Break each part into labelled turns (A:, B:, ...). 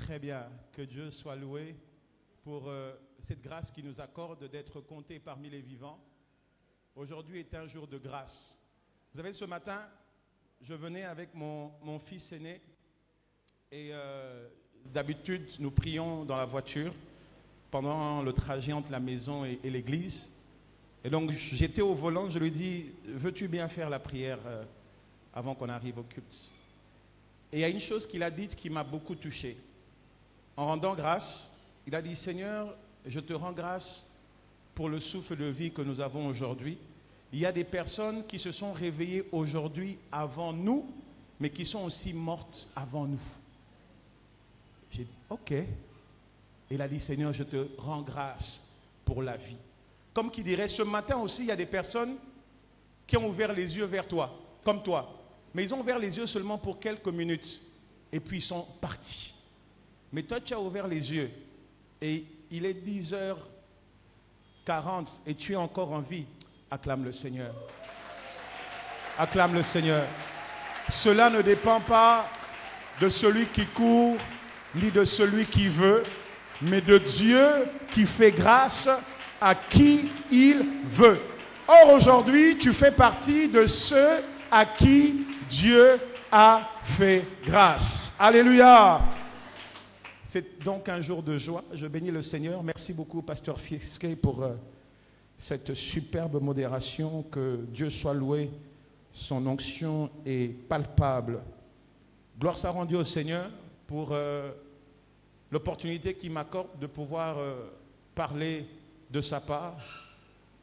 A: Très bien, que Dieu soit loué pour cette grâce qu'il nous accorde d'être comptés parmi les vivants. Aujourd'hui est un jour de grâce. Vous savez, ce matin, je venais avec mon fils aîné et d'habitude, nous prions dans la voiture pendant le trajet entre la maison et l'église. Et donc, j'étais au volant, je lui ai dit, veux-tu bien faire la prière avant qu'on arrive au culte? Et il y a une chose qu'il a dite qui m'a beaucoup touché. En rendant grâce, il a dit, Seigneur, je te rends grâce pour le souffle de vie que nous avons aujourd'hui. Il y a des personnes qui se sont réveillées aujourd'hui avant nous, mais qui sont aussi mortes avant nous. J'ai dit, ok. Il a dit, Seigneur, je te rends grâce pour la vie. Comme qui dirait, ce matin aussi, il y a des personnes qui ont ouvert les yeux vers toi, comme toi. Mais ils ont ouvert les yeux seulement pour quelques minutes. Et puis ils sont partis. Mais toi, tu as ouvert les yeux. Et il est 10h40 et tu es encore en vie. Acclame le Seigneur. Acclame le Seigneur. Cela ne dépend pas de celui qui court, ni de celui qui veut, mais de Dieu qui fait grâce à qui il veut. Or, aujourd'hui, tu fais partie de ceux à qui Dieu a fait grâce. Alléluia. C'est donc un jour de joie. Je bénis le Seigneur. Merci beaucoup, Pasteur Fiesque, pour cette superbe modération. Que Dieu soit loué. Son onction est palpable. Gloire soit rendue au Seigneur pour l'opportunité qu'il m'accorde de pouvoir parler de sa part,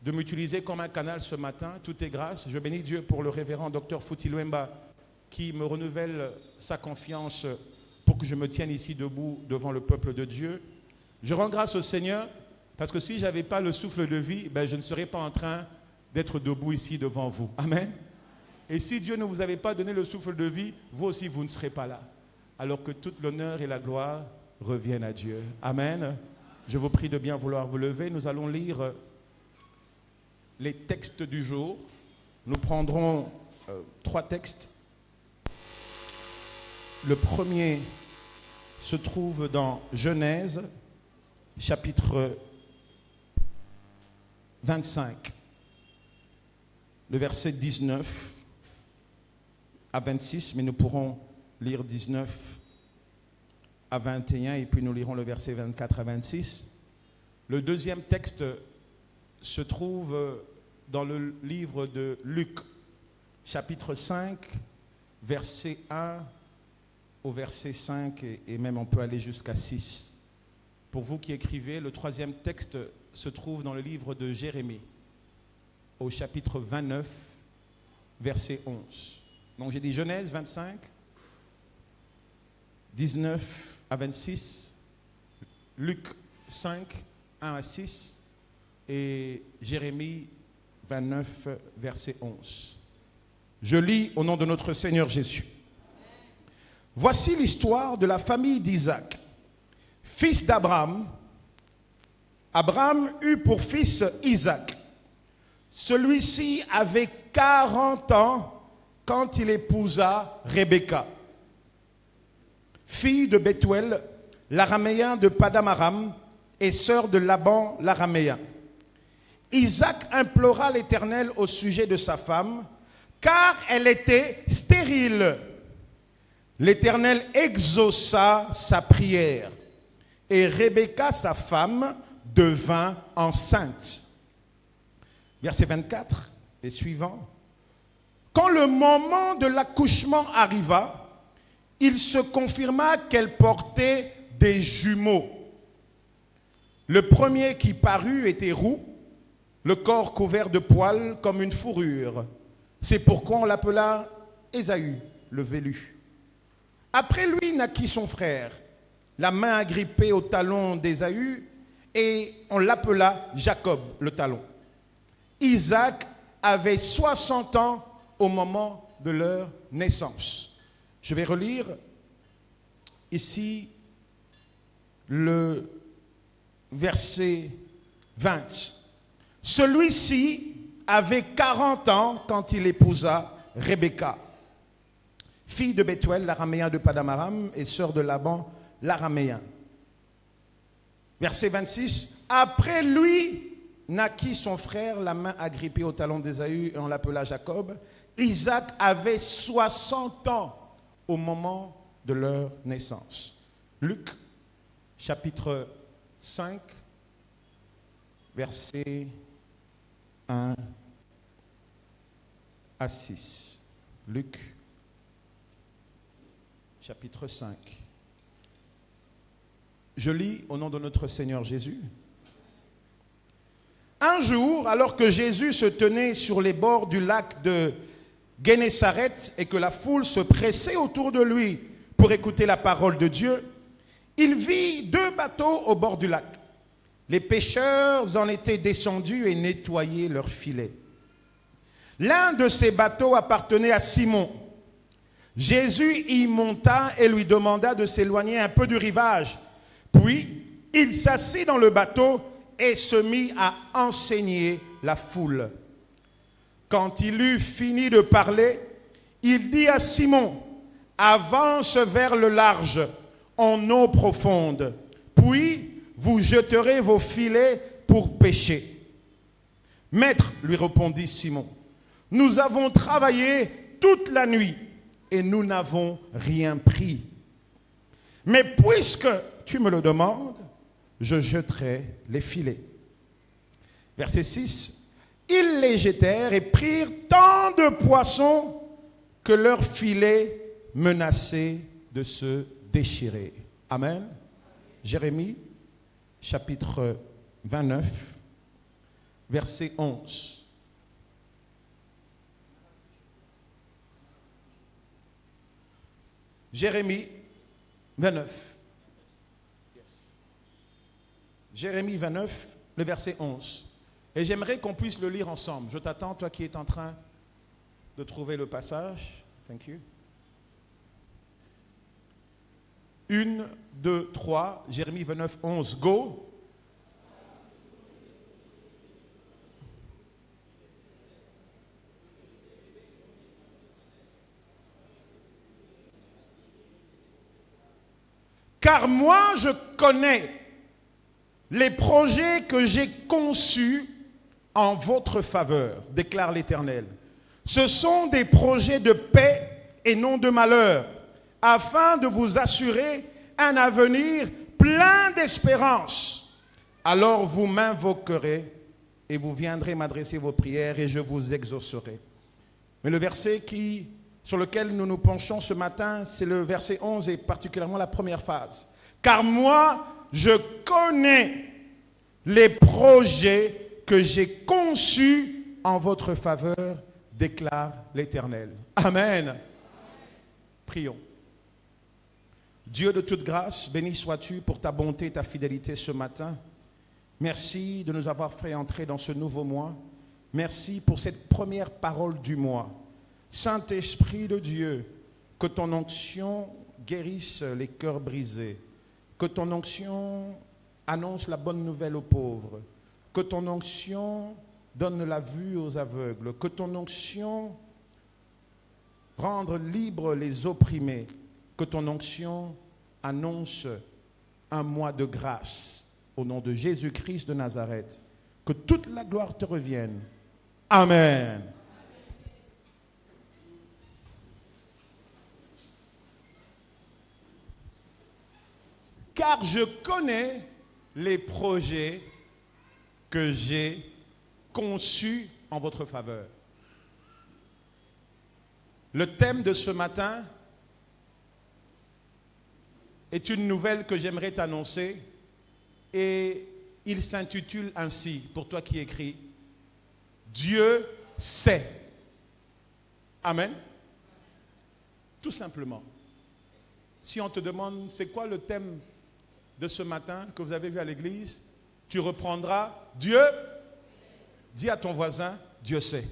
A: de m'utiliser comme un canal ce matin. Tout est grâce. Je bénis Dieu pour le révérend Dr Futiluemba qui me renouvelle sa confiance pour que je me tienne ici debout devant le peuple de Dieu. Je rends grâce au Seigneur parce que si je n'avais pas le souffle de vie, je ne serais pas en train d'être debout ici devant vous. Amen. Et si Dieu ne vous avait pas donné le souffle de vie, vous aussi vous ne serez pas là. Alors que toute l'honneur et la gloire reviennent à Dieu. Amen. Je vous prie de bien vouloir vous lever. Nous allons lire les textes du jour. Nous prendrons 3 textes. Le premier se trouve dans Genèse, chapitre 25, le verset 19 à 26, mais nous pourrons lire 19 à 21 et puis nous lirons le verset 24 à 26. Le deuxième texte se trouve dans le livre de Luc, chapitre 5, verset 1 au verset 5 et même on peut aller jusqu'à 6. Pour vous qui écrivez, le troisième texte se trouve dans le livre de Jérémie, au chapitre 29, verset 11. Donc j'ai dit Genèse 25, 19 à 26, Luc 5, 1 à 6 et Jérémie 29, verset 11. Je lis au nom de notre Seigneur Jésus. Voici l'histoire de la famille d'Isaac, fils d'Abraham. Abraham eut pour fils Isaac. Celui-ci avait 40 ans quand il épousa Rebecca, fille de Bethuel, l'araméen de Padam-aram et sœur de Laban, l'araméen. Isaac implora l'Éternel au sujet de sa femme, car elle était stérile. L'Éternel exauça sa prière, et Rebecca, sa femme, devint enceinte. Verset 24 et suivant. Quand le moment de l'accouchement arriva, il se confirma qu'elle portait des jumeaux. Le premier qui parut était roux, le corps couvert de poils comme une fourrure. C'est pourquoi on l'appela Ésaü, le velu. Après lui naquit son frère, la main agrippée au talon d'Ésaü, et on l'appela Jacob, le talon. Isaac avait 60 ans au moment de leur naissance. Je vais relire ici le verset 20. Celui-ci avait 40 ans quand il épousa Rebecca, fille de Bethuel, l'araméen de Padam-aram, et sœur de Laban, l'araméen. Verset 26. Après lui naquit son frère, la main agrippée au talon d'Ésaü, et on l'appela Jacob. Isaac avait 60 ans au moment de leur naissance. Luc, chapitre 5, versets 1 à 6. Luc, chapitre 5. Je lis au nom de notre Seigneur Jésus. Un jour, alors que Jésus se tenait sur les bords du lac de Guénésaret et que la foule se pressait autour de lui pour écouter la parole de Dieu, il vit 2 bateaux au bord du lac. Les pêcheurs en étaient descendus et nettoyaient leurs filets. L'un de ces bateaux appartenait à Simon. Jésus y monta et lui demanda de s'éloigner un peu du rivage. Puis, il s'assit dans le bateau et se mit à enseigner la foule. Quand il eut fini de parler, il dit à Simon, « Avance vers le large, en eau profonde, puis vous jeterez vos filets pour pêcher. » « Maître, lui répondit Simon, « nous avons travaillé toute la nuit et nous n'avons rien pris. Mais puisque tu me le demandes, je jetterai les filets. » Verset 6. Ils les jetèrent et prirent tant de poissons que leurs filets menaçaient de se déchirer. Amen. Jérémie, chapitre 29, verset 11. Jérémie 29. Jérémie 29, le verset 11. Et j'aimerais qu'on puisse le lire ensemble. Je t'attends, toi qui es en train de trouver le passage. Thank you. 1, 2, 3, Jérémie 29, 11, go. Car moi je connais les projets que j'ai conçus en votre faveur, déclare l'Éternel. Ce sont des projets de paix et non de malheur, afin de vous assurer un avenir plein d'espérance. Alors vous m'invoquerez et vous viendrez m'adresser vos prières et je vous exaucerai. Mais le verset sur lequel nous nous penchons ce matin, c'est le verset 11 et particulièrement la première phrase. Car moi, je connais les projets que j'ai conçus en votre faveur, déclare l'Éternel. Amen. Prions. Dieu de toute grâce, béni sois-tu pour ta bonté et ta fidélité ce matin. Merci de nous avoir fait entrer dans ce nouveau mois. Merci pour cette première parole du mois. Saint-Esprit de Dieu, que ton onction guérisse les cœurs brisés, que ton onction annonce la bonne nouvelle aux pauvres, que ton onction donne la vue aux aveugles, que ton onction rende libres les opprimés, que ton onction annonce un mois de grâce au nom de Jésus-Christ de Nazareth. Que toute la gloire te revienne. Amen. Car je connais les projets que j'ai conçus en votre faveur. Le thème de ce matin est une nouvelle que j'aimerais t'annoncer et il s'intitule ainsi, pour toi qui écris, Dieu sait. Amen. Tout simplement. Si on te demande c'est quoi le thème de ce matin que vous avez vu à l'église, tu reprendras Dieu. Dis à ton voisin, Dieu sait.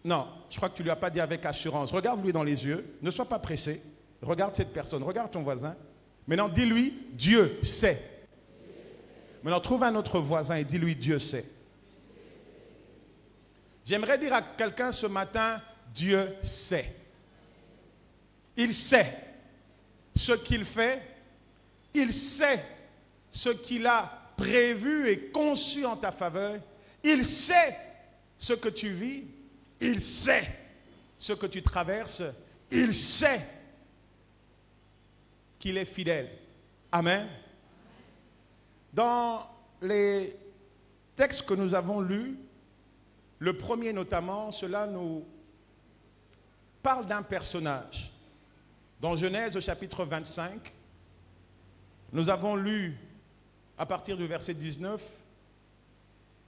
A: Non, je crois que tu ne lui as pas dit avec assurance. Regarde-lui dans les yeux, ne sois pas pressé. Regarde cette personne, regarde ton voisin. Maintenant, dis-lui, Dieu sait. Maintenant, trouve un autre voisin et dis-lui, Dieu sait. J'aimerais dire à quelqu'un ce matin, Dieu sait. Il sait ce qu'il fait Il sait ce qu'il a prévu et conçu en ta faveur. Il sait ce que tu vis. Il sait ce que tu traverses. Il sait qu'il est fidèle. Amen. Dans les textes que nous avons lus, le premier notamment, cela nous parle d'un personnage. Dans Genèse au chapitre 25, nous avons lu à partir du verset 19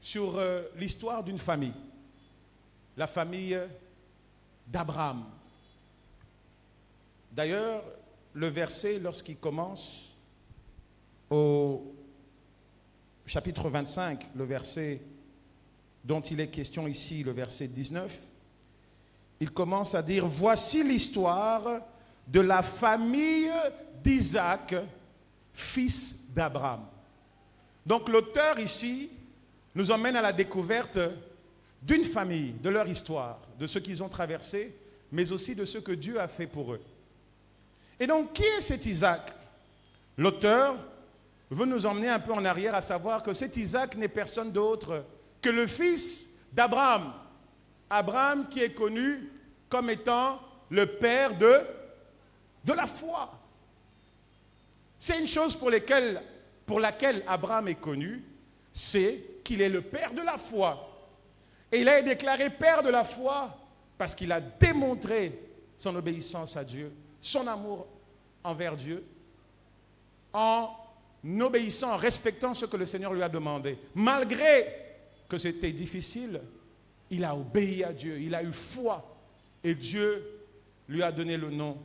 A: sur l'histoire d'une famille, la famille d'Abraham. D'ailleurs, le verset, lorsqu'il commence au chapitre 25, le verset dont il est question ici, le verset 19, il commence à dire « Voici l'histoire de la famille d'Isaac, fils d'Abraham. » Donc l'auteur ici nous emmène à la découverte d'une famille, de leur histoire, de ce qu'ils ont traversé, mais aussi de ce que Dieu a fait pour eux. Et donc, qui est cet Isaac? L'auteur veut nous emmener un peu en arrière, à savoir que cet Isaac n'est personne d'autre que le fils d'Abraham. Abraham qui est connu comme étant le père de la foi. C'est une chose pour laquelle Abraham est connu, c'est qu'il est le père de la foi. Et il a été déclaré père de la foi parce qu'il a démontré son obéissance à Dieu, son amour envers Dieu, en obéissant, en respectant ce que le Seigneur lui a demandé. Malgré que c'était difficile, il a obéi à Dieu, il a eu foi. Et Dieu lui a donné le nom.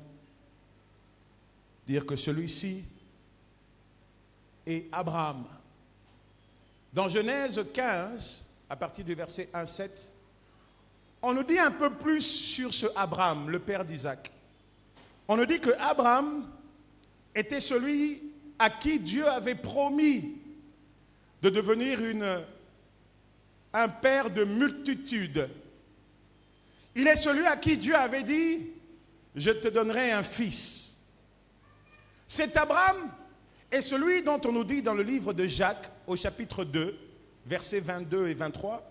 A: Dire que celui-ci est Abraham. Dans Genèse 15, à partir du verset 1-7, on nous dit un peu plus sur ce Abraham, le père d'Isaac. On nous dit que Abraham était celui à qui Dieu avait promis de devenir un père de multitudes. Il est celui à qui Dieu avait dit « Je te donnerai un fils ». Cet Abraham est celui dont on nous dit dans le livre de Jacques, au chapitre 2, versets 22 et 23,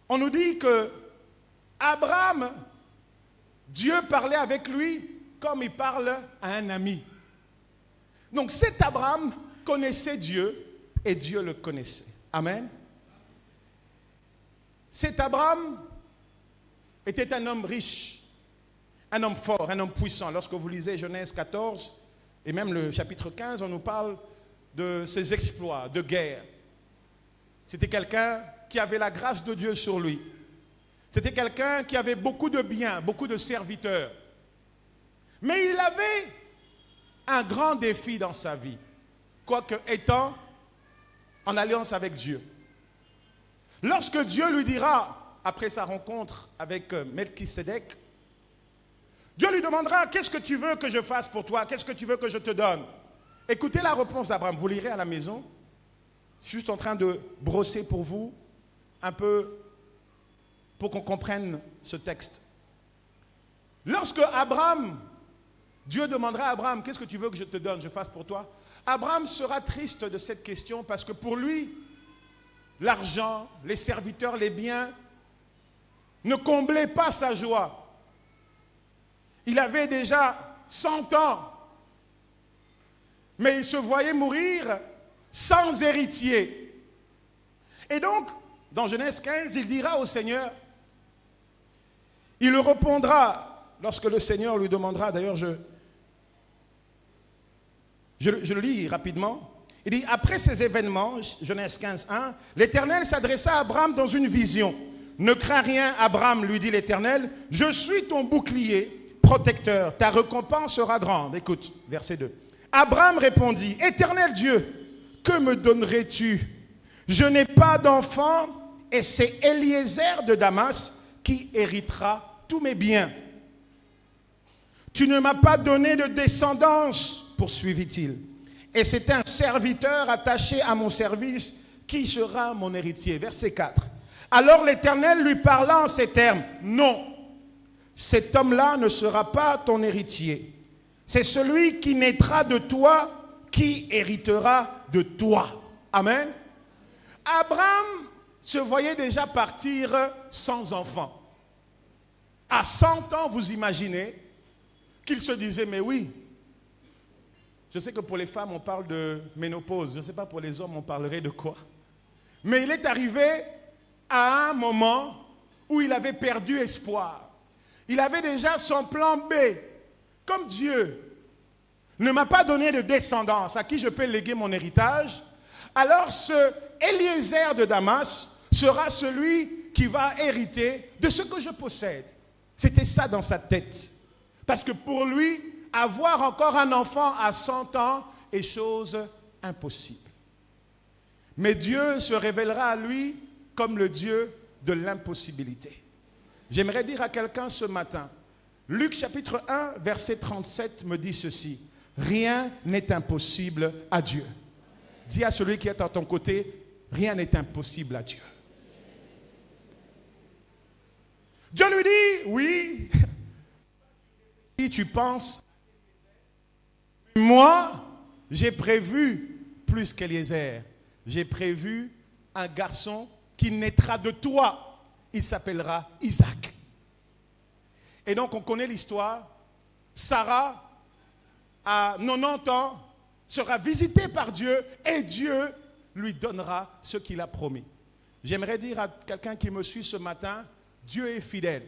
A: on nous dit que Abraham, Dieu parlait avec lui comme il parle à un ami. Donc cet Abraham connaissait Dieu et Dieu le connaissait. Amen. Cet Abraham était un homme riche, un homme fort, un homme puissant. Lorsque vous lisez Genèse 14 et même le chapitre 15, on nous parle de ses exploits de guerre. C'était quelqu'un qui avait la grâce de Dieu sur lui. C'était quelqu'un qui avait beaucoup de biens, beaucoup de serviteurs. Mais il avait un grand défi dans sa vie, quoique étant en alliance avec Dieu. Lorsque Dieu lui dira, après sa rencontre avec Melchisédek, Dieu lui demandera, qu'est-ce que tu veux que je fasse pour toi? Qu'est-ce que tu veux que je te donne? Écoutez la réponse d'Abraham, vous lirez à la maison. Je suis juste en train de brosser pour vous un peu pour qu'on comprenne ce texte. Lorsque Dieu demandera à Abraham, qu'est-ce que tu veux que je te donne, je fasse pour toi? Abraham sera triste de cette question parce que pour lui, l'argent, les serviteurs, les biens ne comblaient pas sa joie. Il avait déjà 100 ans, mais il se voyait mourir sans héritier. Et donc, dans Genèse 15, il dira au Seigneur, il le répondra lorsque le Seigneur lui demandera, d'ailleurs je le lis rapidement, il dit, après ces événements, Genèse 15, 1, l'Éternel s'adressa à Abraham dans une vision. Ne crains rien, Abraham, lui dit l'Éternel, je suis ton bouclier protecteur, ta récompense sera grande. Écoute, verset 2. Abraham répondit, Éternel Dieu, que me donnerais-tu? Je n'ai pas d'enfant et c'est Eliezer de Damas qui héritera tous mes biens. Tu ne m'as pas donné de descendance, poursuivit-il. Et c'est un serviteur attaché à mon service qui sera mon héritier. Verset 4. Alors l'Éternel lui parla en ces termes. Non, cet homme-là ne sera pas ton héritier. C'est celui qui naîtra de toi qui héritera de toi. Amen. Abraham se voyait déjà partir sans enfant. À 100 ans, vous imaginez qu'il se disait, mais oui, je sais que pour les femmes, on parle de ménopause. Je ne sais pas pour les hommes, on parlerait de quoi. Mais il est arrivé à un moment où il avait perdu espoir. Il avait déjà son plan B. Comme Dieu ne m'a pas donné de descendance à qui je peux léguer mon héritage, alors ce Eliezer de Damas sera celui qui va hériter de ce que je possède. C'était ça dans sa tête. Parce que pour lui, avoir encore un enfant à 100 ans est chose impossible. Mais Dieu se révélera à lui comme le Dieu de l'impossibilité. J'aimerais dire à quelqu'un ce matin, Luc chapitre 1, verset 37 me dit ceci, « Rien n'est impossible à Dieu. » Dis à celui qui est à ton côté, « Rien n'est impossible à Dieu. » Dieu lui dit, « Oui, si tu penses, moi, j'ai prévu plus qu'Eliezer. J'ai prévu un garçon qui naîtra de toi. Il s'appellera Isaac. » Et donc, on connaît l'histoire. Sarah, à 90 ans, sera visitée par Dieu et Dieu lui donnera ce qu'il a promis. J'aimerais dire à quelqu'un qui me suit ce matin, Dieu est fidèle.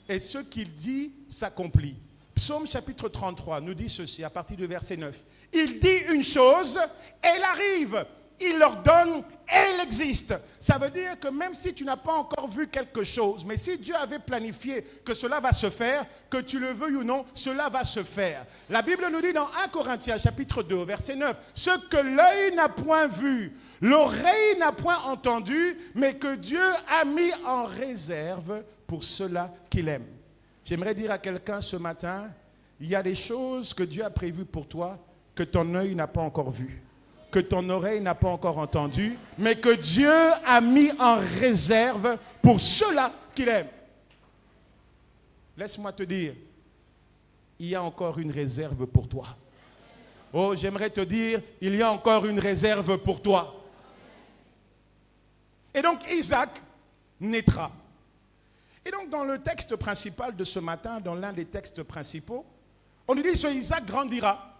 A: Et ce qu'il dit s'accomplit. Psaume chapitre 33 nous dit ceci à partir du verset 9. Il dit une chose, elle arrive. Il l'ordonne, elle existe. Ça veut dire que même si tu n'as pas encore vu quelque chose, mais si Dieu avait planifié que cela va se faire, que tu le veuilles ou non, cela va se faire. La Bible nous dit dans 1 Corinthiens chapitre 2, verset 9, ce que l'œil n'a point vu, l'oreille n'a point entendu, mais que Dieu a mis en réserve pour ceux-là qu'il aime. J'aimerais dire à quelqu'un ce matin, il y a des choses que Dieu a prévues pour toi que ton œil n'a pas encore vues, que ton oreille n'a pas encore entendu, mais que Dieu a mis en réserve pour ceux-là qu'il aime. Laisse-moi te dire, il y a encore une réserve pour toi. Oh, j'aimerais te dire, il y a encore une réserve pour toi. Et donc Isaac naîtra. Et donc dans le texte principal de ce matin, dans l'un des textes principaux, on nous dit que ce Isaac grandira.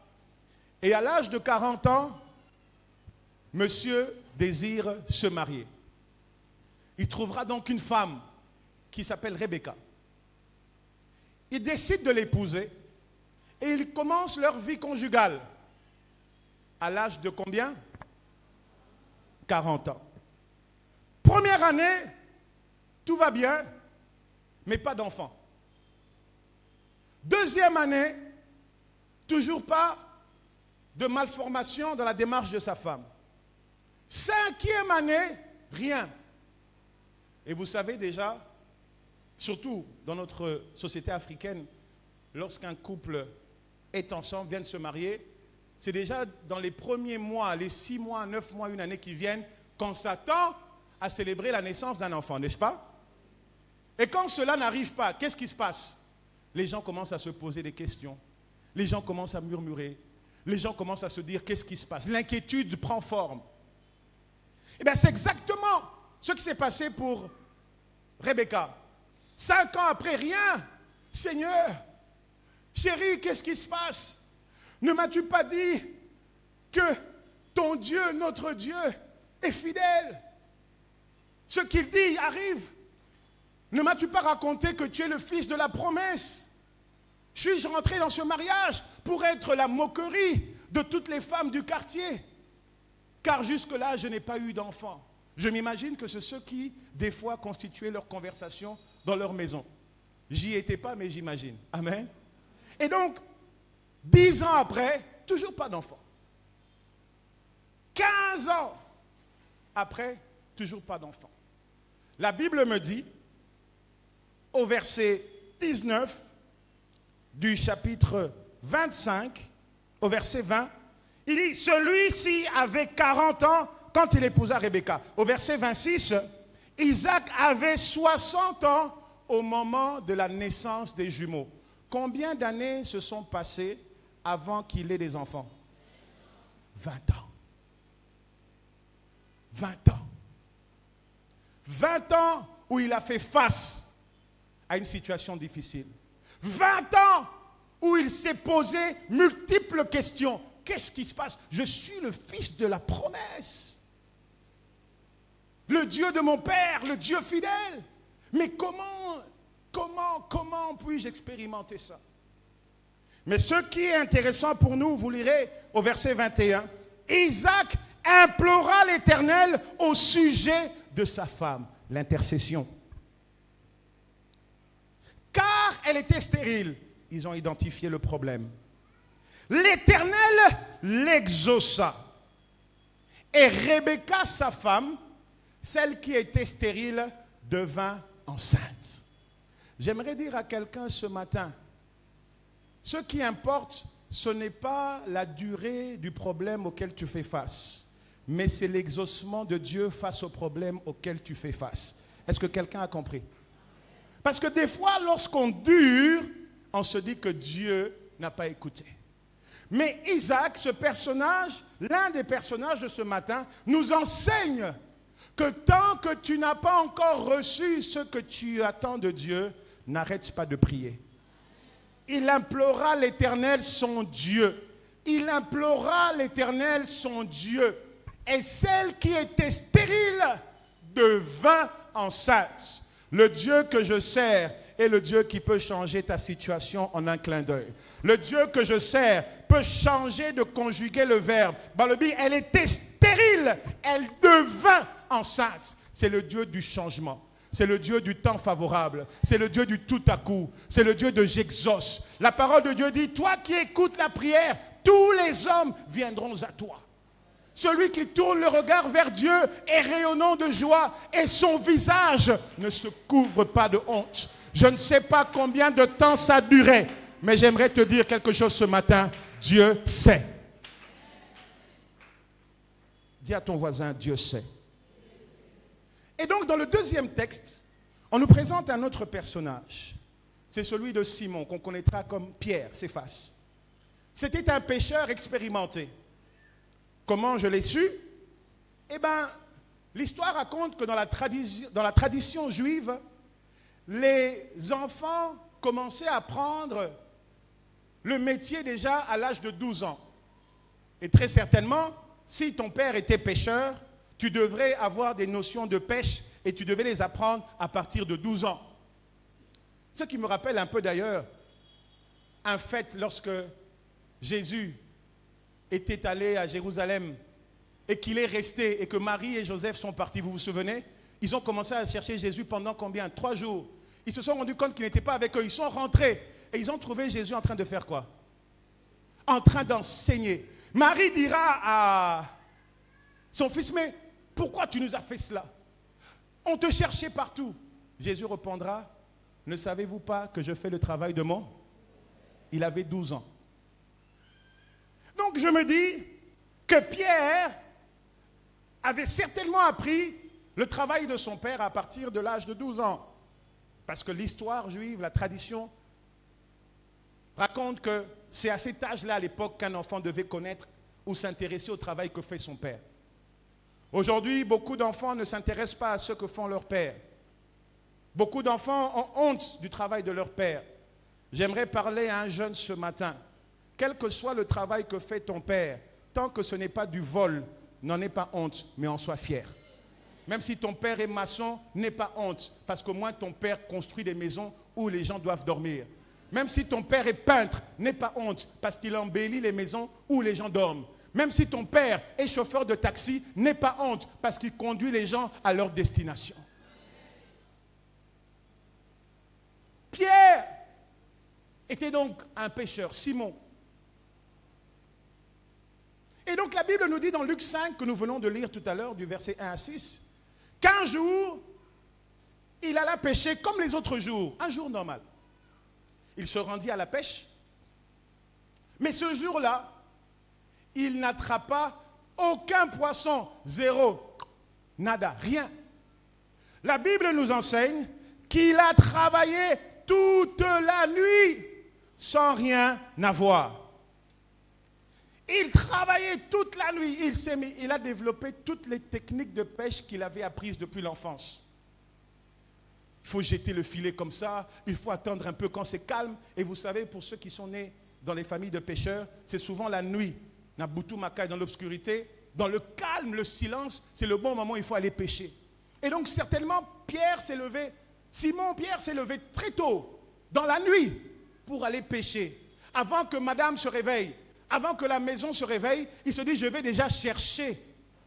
A: Et à l'âge de 40 ans, monsieur désire se marier. Il trouvera donc une femme qui s'appelle Rebecca. Il décide de l'épouser et ils commencent leur vie conjugale. À l'âge de combien? 40 ans. Première année, tout va bien, mais pas d'enfant. Deuxième année, toujours pas de malformation dans la démarche de sa femme. Cinquième année, rien. Et vous savez déjà, surtout dans notre société africaine, lorsqu'un couple est ensemble, vient de se marier, c'est déjà dans les premiers mois, les 6 mois, 9 mois, une année qui viennent, qu'on s'attend à célébrer la naissance d'un enfant, n'est-ce pas? Et quand cela n'arrive pas, qu'est-ce qui se passe? Les gens commencent à se poser des questions. Les gens commencent à murmurer. Les gens commencent à se dire, qu'est-ce qui se passe? L'inquiétude prend forme. Eh bien, c'est exactement ce qui s'est passé pour Rebecca. 5 ans après, rien. Seigneur, chérie, qu'est-ce qui se passe? Ne m'as-tu pas dit que ton Dieu, notre Dieu, est fidèle? Ce qu'il dit arrive. Ne m'as-tu pas raconté que tu es le fils de la promesse? Suis-je rentré dans ce mariage pour être la moquerie de toutes les femmes du quartier? Car jusque-là, je n'ai pas eu d'enfant. Je m'imagine que c'est ceux qui, des fois, constituaient leur conversation dans leur maison. J'y étais pas, mais j'imagine. Amen. Et donc, 10 ans après, toujours pas d'enfant. 15 ans après, toujours pas d'enfant. La Bible me dit, au verset 19 du chapitre 25, au verset 20, il dit, celui-ci avait 40 ans quand il épousa Rebecca. Au verset 26, Isaac avait 60 ans au moment de la naissance des jumeaux. Combien d'années se sont passées avant qu'il ait des enfants? 20 ans. 20 ans. 20 ans où il a fait face à une situation difficile. 20 ans où il s'est posé multiples questions. Qu'est-ce qui se passe? Je suis le fils de la promesse. Le Dieu de mon père, le Dieu fidèle. Mais comment puis-je expérimenter ça? Mais ce qui est intéressant pour nous, vous lirez au verset 21, Isaac implora l'Éternel au sujet de sa femme, l'intercession. Car elle était stérile, ils ont identifié le problème. L'Éternel l'exauça. Et Rebecca, sa femme, celle qui était stérile, devint enceinte. J'aimerais dire à quelqu'un ce matin, ce qui importe, ce n'est pas la durée du problème auquel tu fais face, mais c'est l'exaucement de Dieu face au problème auquel tu fais face. Est-ce que quelqu'un a compris? Parce que des fois, lorsqu'on dure, on se dit que Dieu n'a pas écouté. Mais Isaac, ce personnage, l'un des personnages de ce matin, nous enseigne que tant que tu n'as pas encore reçu ce que tu attends de Dieu, n'arrête pas de prier. Il implora l'Éternel son Dieu. Il implora l'Éternel son Dieu. Et celle qui était stérile devint enceinte. Le Dieu que je sers est le Dieu qui peut changer ta situation en un clin d'œil. Le Dieu que je sers peut changer de conjuguer le verbe. Balobi, elle était stérile, elle devint enceinte. C'est le Dieu du changement. C'est le Dieu du temps favorable. C'est le Dieu du tout à coup. C'est le Dieu de j'exauce. La parole de Dieu dit, toi qui écoutes la prière, tous les hommes viendront à toi. Celui qui tourne le regard vers Dieu est rayonnant de joie et son visage ne se couvre pas de honte. Je ne sais pas combien de temps ça durait, mais j'aimerais te dire quelque chose ce matin. Dieu sait. Dis à ton voisin, Dieu sait. Et donc, dans le deuxième texte, on nous présente un autre personnage. C'est celui de Simon, qu'on connaîtra comme Pierre, Céphas. C'était un pêcheur expérimenté. Comment je l'ai su? Eh bien, l'histoire raconte que dans la tradition juive, les enfants commençaient à apprendre le métier déjà à l'âge de 12 ans. Et très certainement, si ton père était pêcheur, tu devrais avoir des notions de pêche et tu devais les apprendre à partir de 12 ans. Ce qui me rappelle un peu d'ailleurs un fait lorsque Jésus était allé à Jérusalem et qu'il est resté et que Marie et Joseph sont partis, vous vous souvenez? Ils ont commencé à chercher Jésus pendant combien? 3 jours. Ils se sont rendus compte qu'il n'était pas avec eux. Ils sont rentrés et ils ont trouvé Jésus en train de faire quoi? En train d'enseigner. Marie dira à son fils, mais pourquoi tu nous as fait cela? On te cherchait partout. Jésus répondra, ne savez-vous pas que je fais le travail de mon? Il avait 12 ans. Donc je me dis que Pierre avait certainement appris le travail de son père à partir de l'âge de 12 ans. Parce que l'histoire juive, la tradition, raconte que c'est à cet âge-là, à l'époque, qu'un enfant devait connaître ou s'intéresser au travail que fait son père. Aujourd'hui, beaucoup d'enfants ne s'intéressent pas à ce que font leurs pères. Beaucoup d'enfants ont honte du travail de leur père. J'aimerais parler à un jeune ce matin. Quel que soit le travail que fait ton père, tant que ce n'est pas du vol, n'en aie pas honte, mais en sois fier. Même si ton père est maçon, n'aie pas honte, parce qu'au moins ton père construit des maisons où les gens doivent dormir. Même si ton père est peintre, n'aie pas honte, parce qu'il embellit les maisons où les gens dorment. Même si ton père est chauffeur de taxi, n'aie pas honte, parce qu'il conduit les gens à leur destination. Pierre était donc un pêcheur, Simon. Et donc la Bible nous dit dans Luc 5, que nous venons de lire tout à l'heure, du verset 1 à 6, qu'un jour, il alla pêcher comme les autres jours, un jour normal. Il se rendit à la pêche, mais ce jour-là, il n'attrapa aucun poisson, zéro, nada, rien. La Bible nous enseigne qu'il a travaillé toute la nuit sans rien avoir. Il travaillait toute la nuit. Il a développé toutes les techniques de pêche qu'il avait apprises depuis l'enfance. Il faut jeter le filet comme ça. Il faut attendre un peu quand c'est calme. Et vous savez, pour ceux qui sont nés dans les familles de pêcheurs, c'est souvent la nuit. Nabutu Makai dans l'obscurité. Dans le calme, le silence, c'est le bon moment où il faut aller pêcher. Et donc certainement, Simon-Pierre s'est levé très tôt, dans la nuit, pour aller pêcher. Avant que madame se réveille, avant que la maison se réveille, il se dit, je vais déjà chercher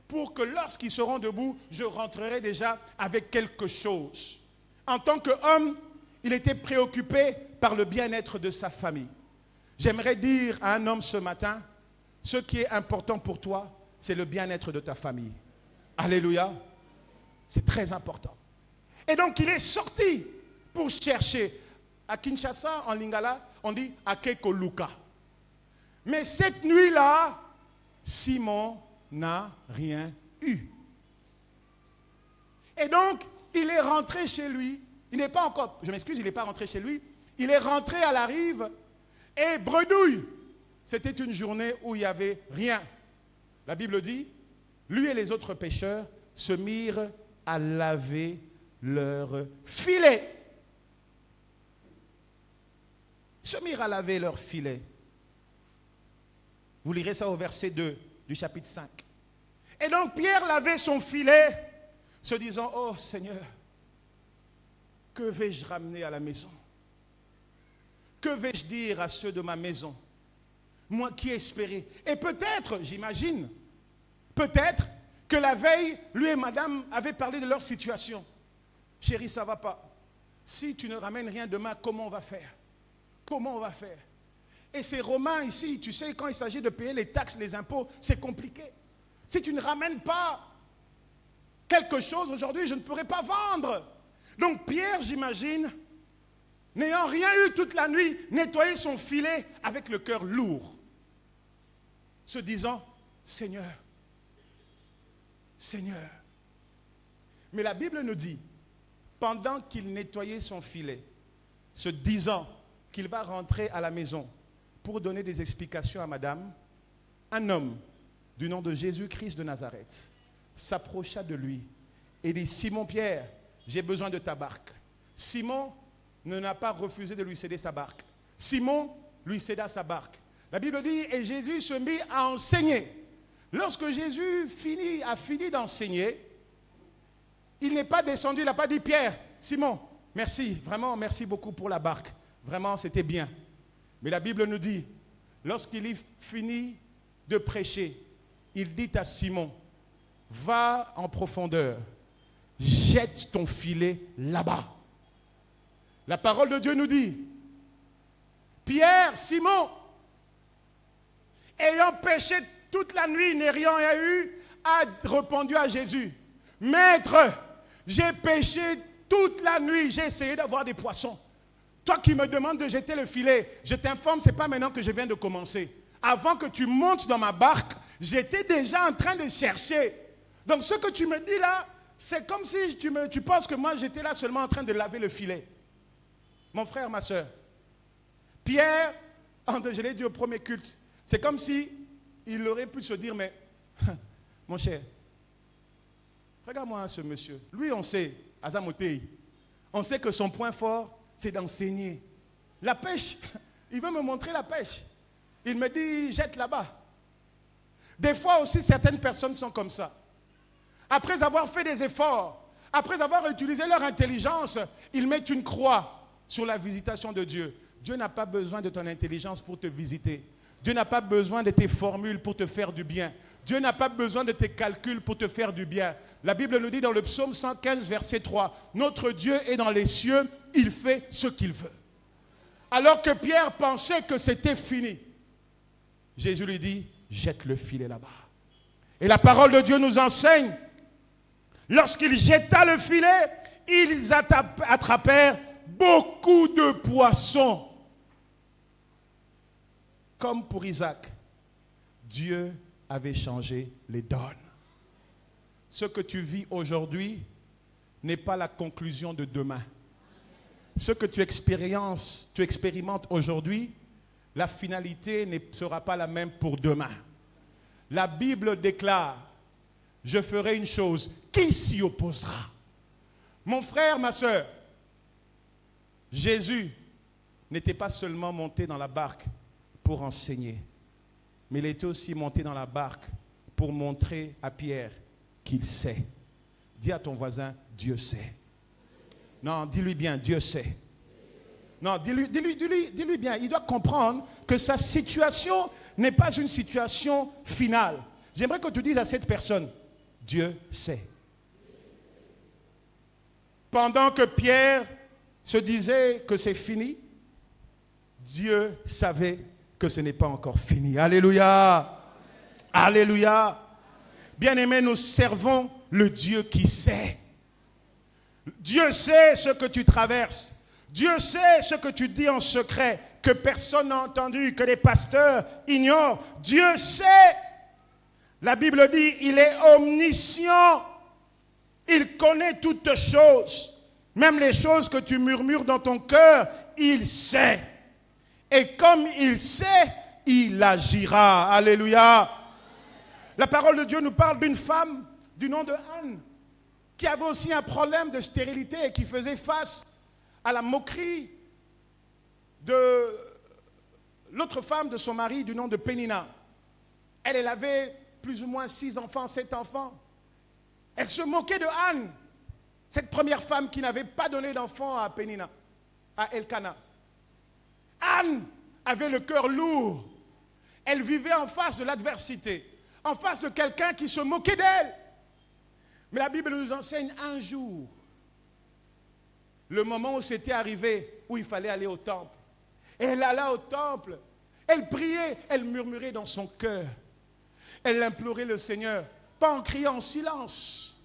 A: pour que lorsqu'ils seront debout, je rentrerai déjà avec quelque chose. En tant qu'homme, il était préoccupé par le bien-être de sa famille. J'aimerais dire à un homme ce matin, ce qui est important pour toi, c'est le bien-être de ta famille. Alléluia. C'est très important. Et donc, il est sorti pour chercher. À Kinshasa, en Lingala, on dit Akeko Luka. Mais cette nuit-là, Simon n'a rien eu. Et donc, il est rentré chez lui. Il n'est pas encore, je m'excuse, il n'est pas rentré chez lui. Il est rentré à la rive et bredouille. C'était une journée où il n'y avait rien. La Bible dit, lui et les autres pêcheurs se mirent à laver leurs filets. Se mirent à laver leurs filets. Vous lirez ça au verset 2 du chapitre 5. Et donc Pierre lavait son filet, se disant, oh Seigneur, que vais-je ramener à la maison? Que vais-je dire à ceux de ma maison? Moi qui espérais. Et peut-être, j'imagine, peut-être que la veille, lui et madame avaient parlé de leur situation. Chérie, ça ne va pas. Si tu ne ramènes rien demain, comment on va faire? Comment on va faire? Et ces Romains ici, tu sais, quand il s'agit de payer les taxes, les impôts, c'est compliqué. Si tu ne ramènes pas quelque chose aujourd'hui, je ne pourrai pas vendre. Donc Pierre, j'imagine, n'ayant rien eu toute la nuit, nettoyait son filet avec le cœur lourd, se disant, Seigneur, Seigneur. Mais la Bible nous dit, pendant qu'il nettoyait son filet, se disant qu'il va rentrer à la maison pour donner des explications à madame, un homme du nom de Jésus-Christ de Nazareth s'approcha de lui et dit, Simon-Pierre, j'ai besoin de ta barque. Simon n'a pas refusé de lui céder sa barque. Simon lui céda sa barque. La Bible dit, et Jésus se mit à enseigner. Lorsque Jésus a fini d'enseigner, il n'est pas descendu, il n'a pas dit, Pierre, Simon, merci, vraiment, merci beaucoup pour la barque. Vraiment, c'était bien. Mais la Bible nous dit, lorsqu'il est fini de prêcher, il dit à Simon, va en profondeur, jette ton filet là-bas. La parole de Dieu nous dit, Pierre, Simon, ayant péché toute la nuit, n'ayant rien eu, a répondu à Jésus, Maître, j'ai péché toute la nuit, j'ai essayé d'avoir des poissons. Toi qui me demandes de jeter le filet, je t'informe, ce n'est pas maintenant que je viens de commencer. Avant que tu montes dans ma barque, j'étais déjà en train de chercher. Donc ce que tu me dis là, c'est comme si tu penses que moi j'étais là seulement en train de laver le filet. Mon frère, ma soeur, Pierre, je l'ai dit au premier culte, c'est comme si il aurait pu se dire, mais mon cher, regarde-moi ce monsieur. Lui, on sait, Azamotei, on sait que son point fort, c'est d'enseigner. La pêche, il veut me montrer la pêche. Il me dit, jette là-bas. Des fois aussi, certaines personnes sont comme ça. Après avoir fait des efforts, après avoir utilisé leur intelligence, ils mettent une croix sur la visitation de Dieu. Dieu n'a pas besoin de ton intelligence pour te visiter. Dieu n'a pas besoin de tes formules pour te faire du bien. Dieu n'a pas besoin de tes calculs pour te faire du bien. La Bible nous dit dans le psaume 115, verset 3, « Notre Dieu est dans les cieux, il fait ce qu'il veut. » Alors que Pierre pensait que c'était fini, Jésus lui dit, « Jette le filet là-bas. » Et la parole de Dieu nous enseigne, lorsqu'il jeta le filet, ils attrapèrent beaucoup de poissons. Comme pour Isaac, Dieu avait changé les donnes. Ce que tu vis aujourd'hui n'est pas la conclusion de demain. Ce que tu expérimentes aujourd'hui, la finalité ne sera pas la même pour demain. La Bible déclare, je ferai une chose, qui s'y opposera? Mon frère, ma soeur, Jésus n'était pas seulement monté dans la barque pour enseigner, mais il était aussi monté dans la barque pour montrer à Pierre qu'il sait. Dis à ton voisin, Dieu sait. Non, dis-lui bien, Dieu sait. Non, dis-lui bien, il doit comprendre que sa situation n'est pas une situation finale. J'aimerais que tu dises à cette personne, Dieu sait. Pendant que Pierre se disait que c'est fini, Dieu savait que ce n'est pas encore fini. Alléluia. Alléluia. Bien-aimés, nous servons le Dieu qui sait. Dieu sait ce que tu traverses. Dieu sait ce que tu dis en secret, que personne n'a entendu, que les pasteurs ignorent. Dieu sait. La Bible dit, il est omniscient. Il connaît toutes choses. Même les choses que tu murmures dans ton cœur, il sait. Et comme il sait, il agira. Alléluia. La parole de Dieu nous parle d'une femme du nom de Anne, qui avait aussi un problème de stérilité et qui faisait face à la moquerie de l'autre femme de son mari du nom de Pénina. Elle avait plus ou moins 6 enfants, 7 enfants. Elle se moquait de Anne, cette première femme qui n'avait pas donné d'enfant à Pénina, à Elkana. Anne avait le cœur lourd. Elle vivait en face de l'adversité, en face de quelqu'un qui se moquait d'elle. Mais la Bible nous enseigne un jour, le moment où c'était arrivé, où il fallait aller au temple. Et elle alla au temple, elle priait, elle murmurait dans son cœur. Elle implorait le Seigneur, pas en criant, en silence.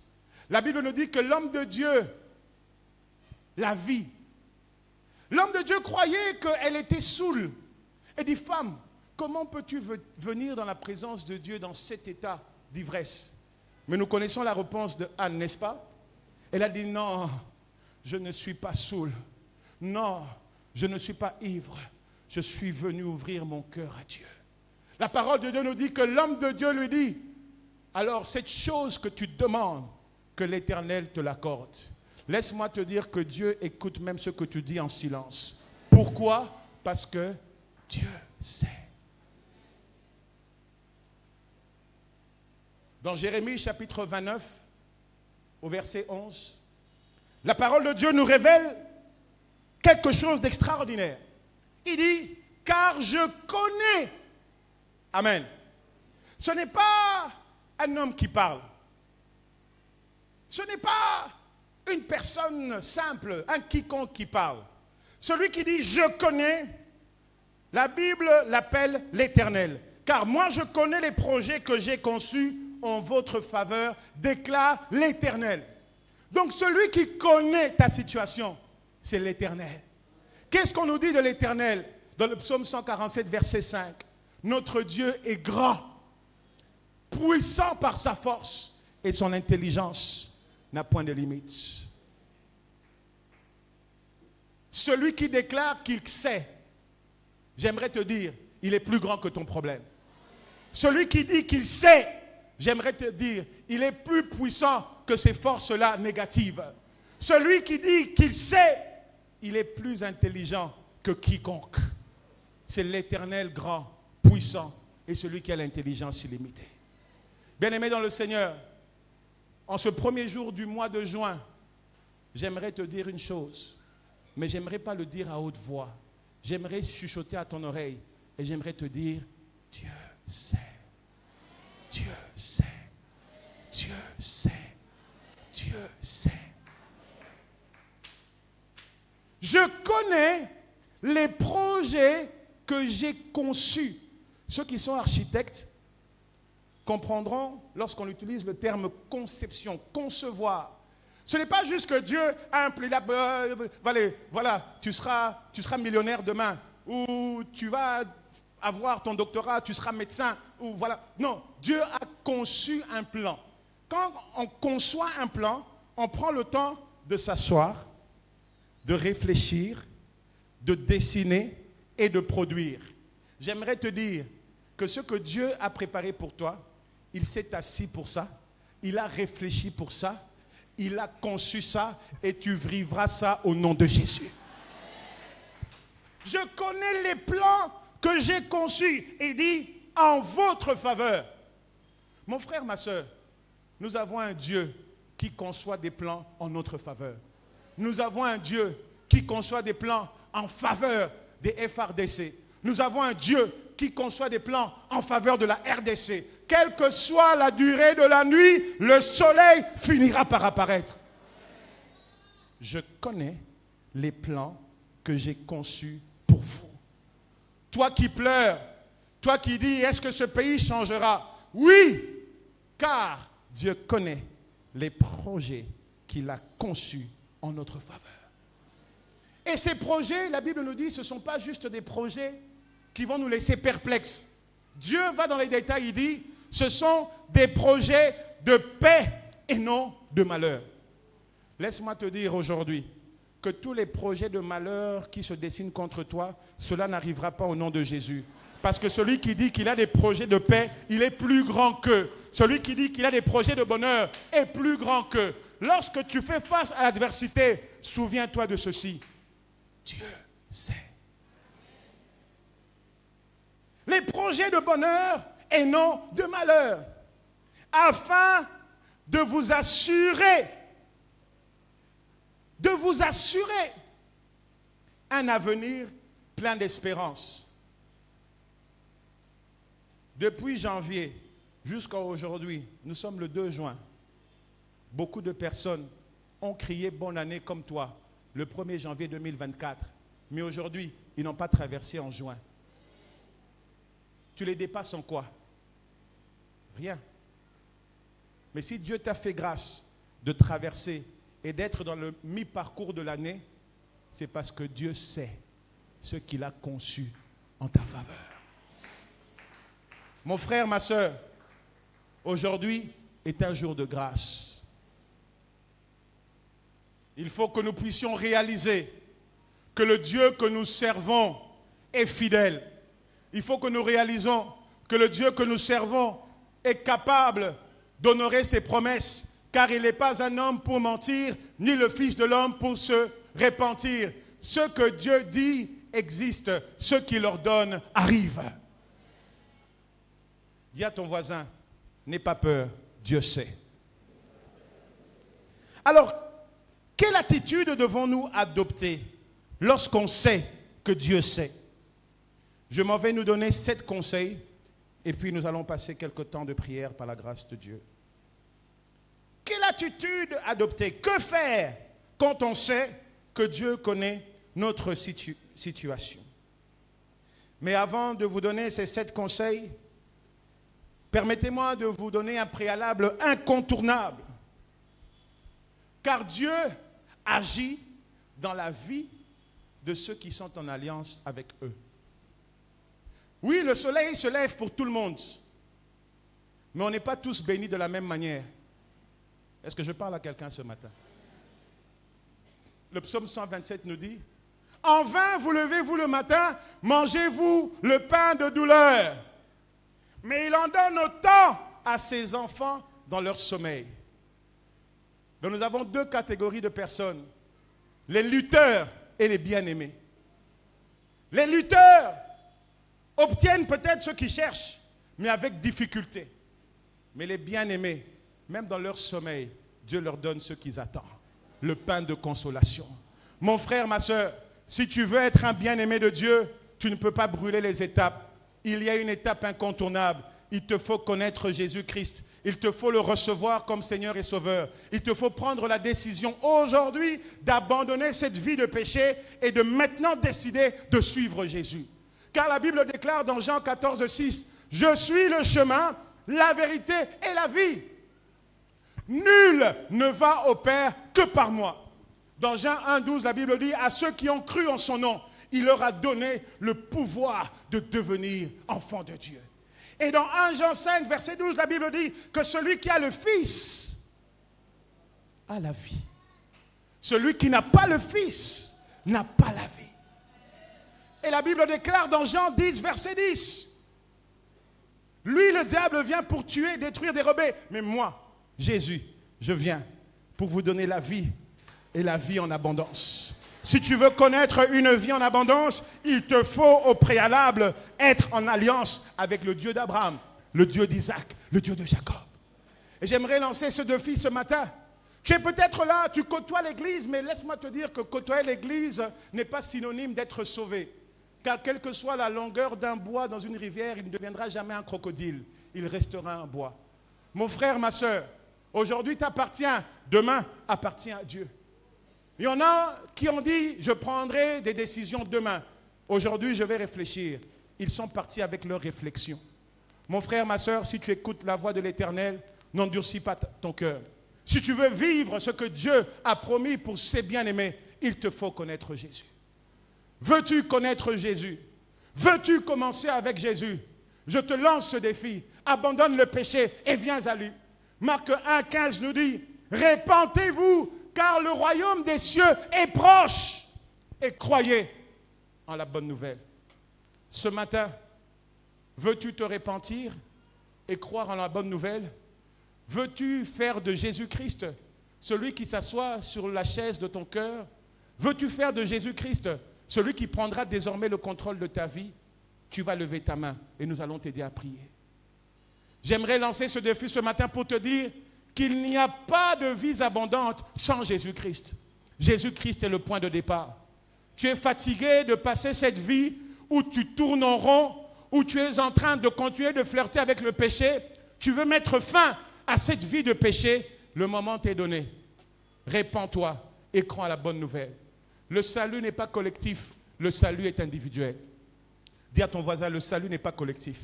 A: La Bible nous dit que l'homme de Dieu la vit. L'homme de Dieu croyait qu'elle était saoule. Et dit, femme, comment peux-tu venir dans la présence de Dieu dans cet état d'ivresse? Mais nous connaissons la réponse de Anne, n'est-ce pas? Elle a dit, non, je ne suis pas saoule. Non, je ne suis pas ivre. Je suis venu ouvrir mon cœur à Dieu. La parole de Dieu nous dit que l'homme de Dieu lui dit, alors cette chose que tu demandes, que l'Éternel te l'accorde. Laisse-moi te dire que Dieu écoute même ce que tu dis en silence. Pourquoi? Parce que Dieu sait. Dans Jérémie chapitre 29, au verset 11, la parole de Dieu nous révèle quelque chose d'extraordinaire. Il dit, car je connais. Amen. Ce n'est pas un homme qui parle. Ce n'est pas une personne simple, un quiconque qui parle. Celui qui dit « je connais », la Bible l'appelle l'Éternel. Car moi je connais les projets que j'ai conçus en votre faveur, déclare l'Éternel. Donc celui qui connaît ta situation, c'est l'Éternel. Qu'est-ce qu'on nous dit de l'Éternel dans le psaume 147, verset 5? Notre Dieu est grand, puissant par sa force, et son intelligence n'a point de limite. Celui qui déclare qu'il sait, j'aimerais te dire, il est plus grand que ton problème. Celui qui dit qu'il sait, j'aimerais te dire, il est plus puissant que ces forces-là négatives. Celui qui dit qu'il sait, il est plus intelligent que quiconque. C'est l'Éternel grand, puissant, et celui qui a l'intelligence illimitée. Bien-aimé dans le Seigneur, en ce premier jour du mois de juin, j'aimerais te dire une chose, mais j'aimerais pas le dire à haute voix. J'aimerais chuchoter à ton oreille et j'aimerais te dire, Dieu sait, Dieu sait, Dieu sait, Dieu sait. Je connais les projets que j'ai conçus. Ceux qui sont architectes comprendront lorsqu'on utilise le terme conception, concevoir. Ce n'est pas juste que Dieu a un plan, voilà, tu seras millionnaire demain, ou tu vas avoir ton doctorat, tu seras médecin, ou voilà. Non, Dieu a conçu un plan. Quand on conçoit un plan, on prend le temps de s'asseoir, de réfléchir, de dessiner et de produire. J'aimerais te dire que ce que Dieu a préparé pour toi, il s'est assis pour ça, il a réfléchi pour ça, il a conçu ça et tu vivras ça au nom de Jésus. Je connais les plans que j'ai conçus et dit en votre faveur. Mon frère, ma soeur, nous avons un Dieu qui conçoit des plans en notre faveur. Nous avons un Dieu qui conçoit des plans en faveur des FRDC. Nous avons un Dieu qui conçoit des plans en faveur de la RDC. Quelle que soit la durée de la nuit, le soleil finira par apparaître. Je connais les plans que j'ai conçus pour vous. Toi qui pleures, toi qui dis, est-ce que ce pays changera? Oui, car Dieu connaît les projets qu'il a conçus en notre faveur. Et ces projets, la Bible nous dit, ce ne sont pas juste des projets qui vont nous laisser perplexes. Dieu va dans les détails, il dit, ce sont des projets de paix et non de malheur. Laisse-moi te dire aujourd'hui que tous les projets de malheur qui se dessinent contre toi, cela n'arrivera pas au nom de Jésus. Parce que celui qui dit qu'il a des projets de paix, il est plus grand qu'eux. Celui qui dit qu'il a des projets de bonheur est plus grand qu'eux. Lorsque tu fais face à l'adversité, souviens-toi de ceci. Dieu sait. Les projets de bonheur et non de malheur, afin de vous assurer un avenir plein d'espérance. Depuis janvier jusqu'à aujourd'hui, nous sommes le 2 juin, beaucoup de personnes ont crié bonne année comme toi, le 1er janvier 2024. Mais aujourd'hui, ils n'ont pas traversé en juin. Tu les dépasses en quoi? Rien. Mais si Dieu t'a fait grâce de traverser et d'être dans le mi-parcours de l'année, c'est parce que Dieu sait ce qu'il a conçu en ta faveur. Mon frère, ma soeur, aujourd'hui est un jour de grâce. Il faut que nous puissions réaliser que le Dieu que nous servons est fidèle. Il faut que nous réalisons que le Dieu que nous servons est capable d'honorer ses promesses, car il n'est pas un homme pour mentir, ni le Fils de l'homme pour se repentir. Ce que Dieu dit existe, ce qu'il ordonne arrive. Dis à ton voisin, n'aie pas peur, Dieu sait. Alors, quelle attitude devons-nous adopter lorsqu'on sait que Dieu sait? Je m'en vais nous donner 7 conseils et puis nous allons passer quelques temps de prière par la grâce de Dieu. Quelle attitude adopter? Que faire quand on sait que Dieu connaît notre situation? Mais avant de vous donner ces 7 conseils, permettez-moi de vous donner un préalable incontournable. Car Dieu agit dans la vie de ceux qui sont en alliance avec eux. Oui, le soleil se lève pour tout le monde, mais on n'est pas tous bénis de la même manière. Est-ce que je parle à quelqu'un ce matin? Le psaume 127 nous dit, « En vain vous levez-vous le matin, mangez-vous le pain de douleur. Mais il en donne autant à ses enfants dans leur sommeil. » Donc nous avons 2 catégories de personnes, les lutteurs et les bien-aimés. Les lutteurs obtiennent peut-être ce qu'ils cherchent, mais avec difficulté. Mais les bien-aimés, même dans leur sommeil, Dieu leur donne ce qu'ils attendent, le pain de consolation. Mon frère, ma soeur, si tu veux être un bien-aimé de Dieu, tu ne peux pas brûler les étapes. Il y a une étape incontournable. Il te faut connaître Jésus-Christ. Il te faut le recevoir comme Seigneur et Sauveur. Il te faut prendre la décision aujourd'hui d'abandonner cette vie de péché et de maintenant décider de suivre Jésus. Car la Bible déclare dans Jean 14, 6, « Je suis le chemin, la vérité et la vie. Nul ne va au Père que par moi. » Dans Jean 1, 12, la Bible dit, « À ceux qui ont cru en son nom, il leur a donné le pouvoir de devenir enfants de Dieu. » Et dans 1 Jean 5, verset 12, la Bible dit que celui qui a le Fils a la vie. Celui qui n'a pas le Fils n'a pas la vie. Et la Bible déclare dans Jean 10, verset 10, Lui, le diable, vient pour tuer, détruire, dérober. Mais moi, Jésus, je viens pour vous donner la vie et la vie en abondance. Si tu veux connaître une vie en abondance, il te faut au préalable être en alliance avec le Dieu d'Abraham, le Dieu d'Isaac, le Dieu de Jacob. Et j'aimerais lancer ce défi ce matin. Tu es peut-être là, tu côtoies l'église, mais laisse-moi te dire que côtoyer l'église n'est pas synonyme d'être sauvé. Car quelle que soit la longueur d'un bois dans une rivière, il ne deviendra jamais un crocodile. Il restera un bois. Mon frère, ma soeur, aujourd'hui t'appartiens, demain appartient à Dieu. Il y en a qui ont dit, je prendrai des décisions demain. Aujourd'hui, je vais réfléchir. Ils sont partis avec leurs réflexions. Mon frère, ma soeur, si tu écoutes la voix de l'Éternel, n'endurcis pas ton cœur. Si tu veux vivre ce que Dieu a promis pour ses bien-aimés, il te faut connaître Jésus. Veux-tu connaître Jésus? Veux-tu commencer avec Jésus? Je te lance ce défi. Abandonne le péché et viens à lui. Marc 1,15 nous dit, répentez-vous, car le royaume des cieux est proche. Et croyez en la bonne nouvelle. Ce matin, veux-tu te repentir et croire en la bonne nouvelle? Veux-tu faire de Jésus-Christ celui qui s'assoit sur la chaise de ton cœur? Veux-tu faire de Jésus-Christ celui qui prendra désormais le contrôle de ta vie? Tu vas lever ta main et nous allons t'aider à prier. J'aimerais lancer ce défi ce matin pour te dire qu'il n'y a pas de vie abondante sans Jésus-Christ. Jésus-Christ est le point de départ. Tu es fatigué de passer cette vie où tu tournes en rond, où tu es en train de continuer de flirter avec le péché. Tu veux mettre fin à cette vie de péché. Le moment t'est donné. Répands-toi et crois à la bonne nouvelle. Le salut n'est pas collectif, le salut est individuel. Dis à ton voisin, le salut n'est pas collectif.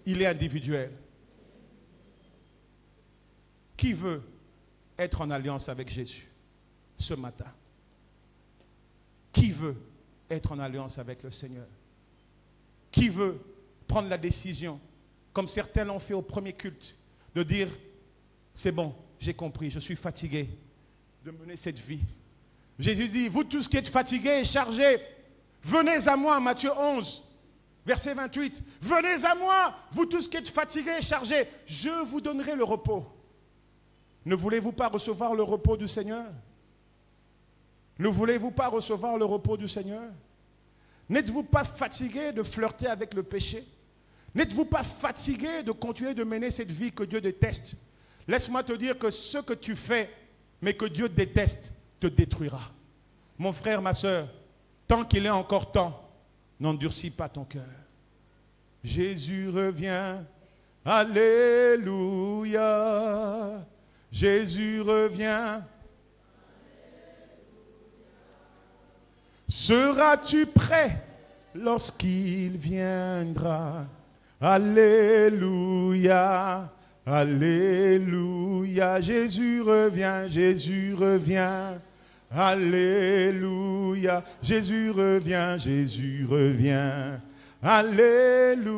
A: Il est individuel. Qui veut être en alliance avec Jésus ce matin? Qui veut être en alliance avec le Seigneur? Qui veut prendre la décision, comme certains l'ont fait au premier culte, de dire, c'est bon, j'ai compris, je suis fatigué de mener cette vie. Jésus dit, vous tous qui êtes fatigués et chargés, venez à moi, Matthieu 11, verset 28. Venez à moi, vous tous qui êtes fatigués et chargés, je vous donnerai le repos. Ne voulez-vous pas recevoir le repos du Seigneur? Ne voulez-vous pas recevoir le repos du Seigneur? N'êtes-vous pas fatigué de flirter avec le péché? N'êtes-vous pas fatigué de continuer de mener cette vie que Dieu déteste? Laisse-moi te dire que ce que tu fais, mais que Dieu déteste, te détruira. Mon frère, ma soeur, tant qu'il est encore temps, n'endurcis pas ton cœur. Jésus revient, alléluia. Jésus revient. Seras-tu prêt lorsqu'il viendra? Alléluia, alléluia. Jésus revient, Jésus revient. Alléluia, Jésus revient, Jésus revient. Alléluia.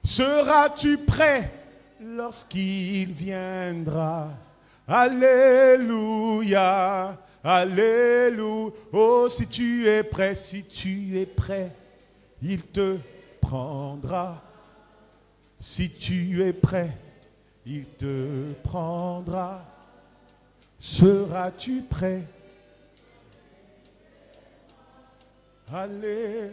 A: Seras-tu prêt lorsqu'il viendra? Alléluia, alléluia. Oh, si tu es prêt, il te prendra. Si tu es prêt, il te prendra. Seras-tu prêt? Allez.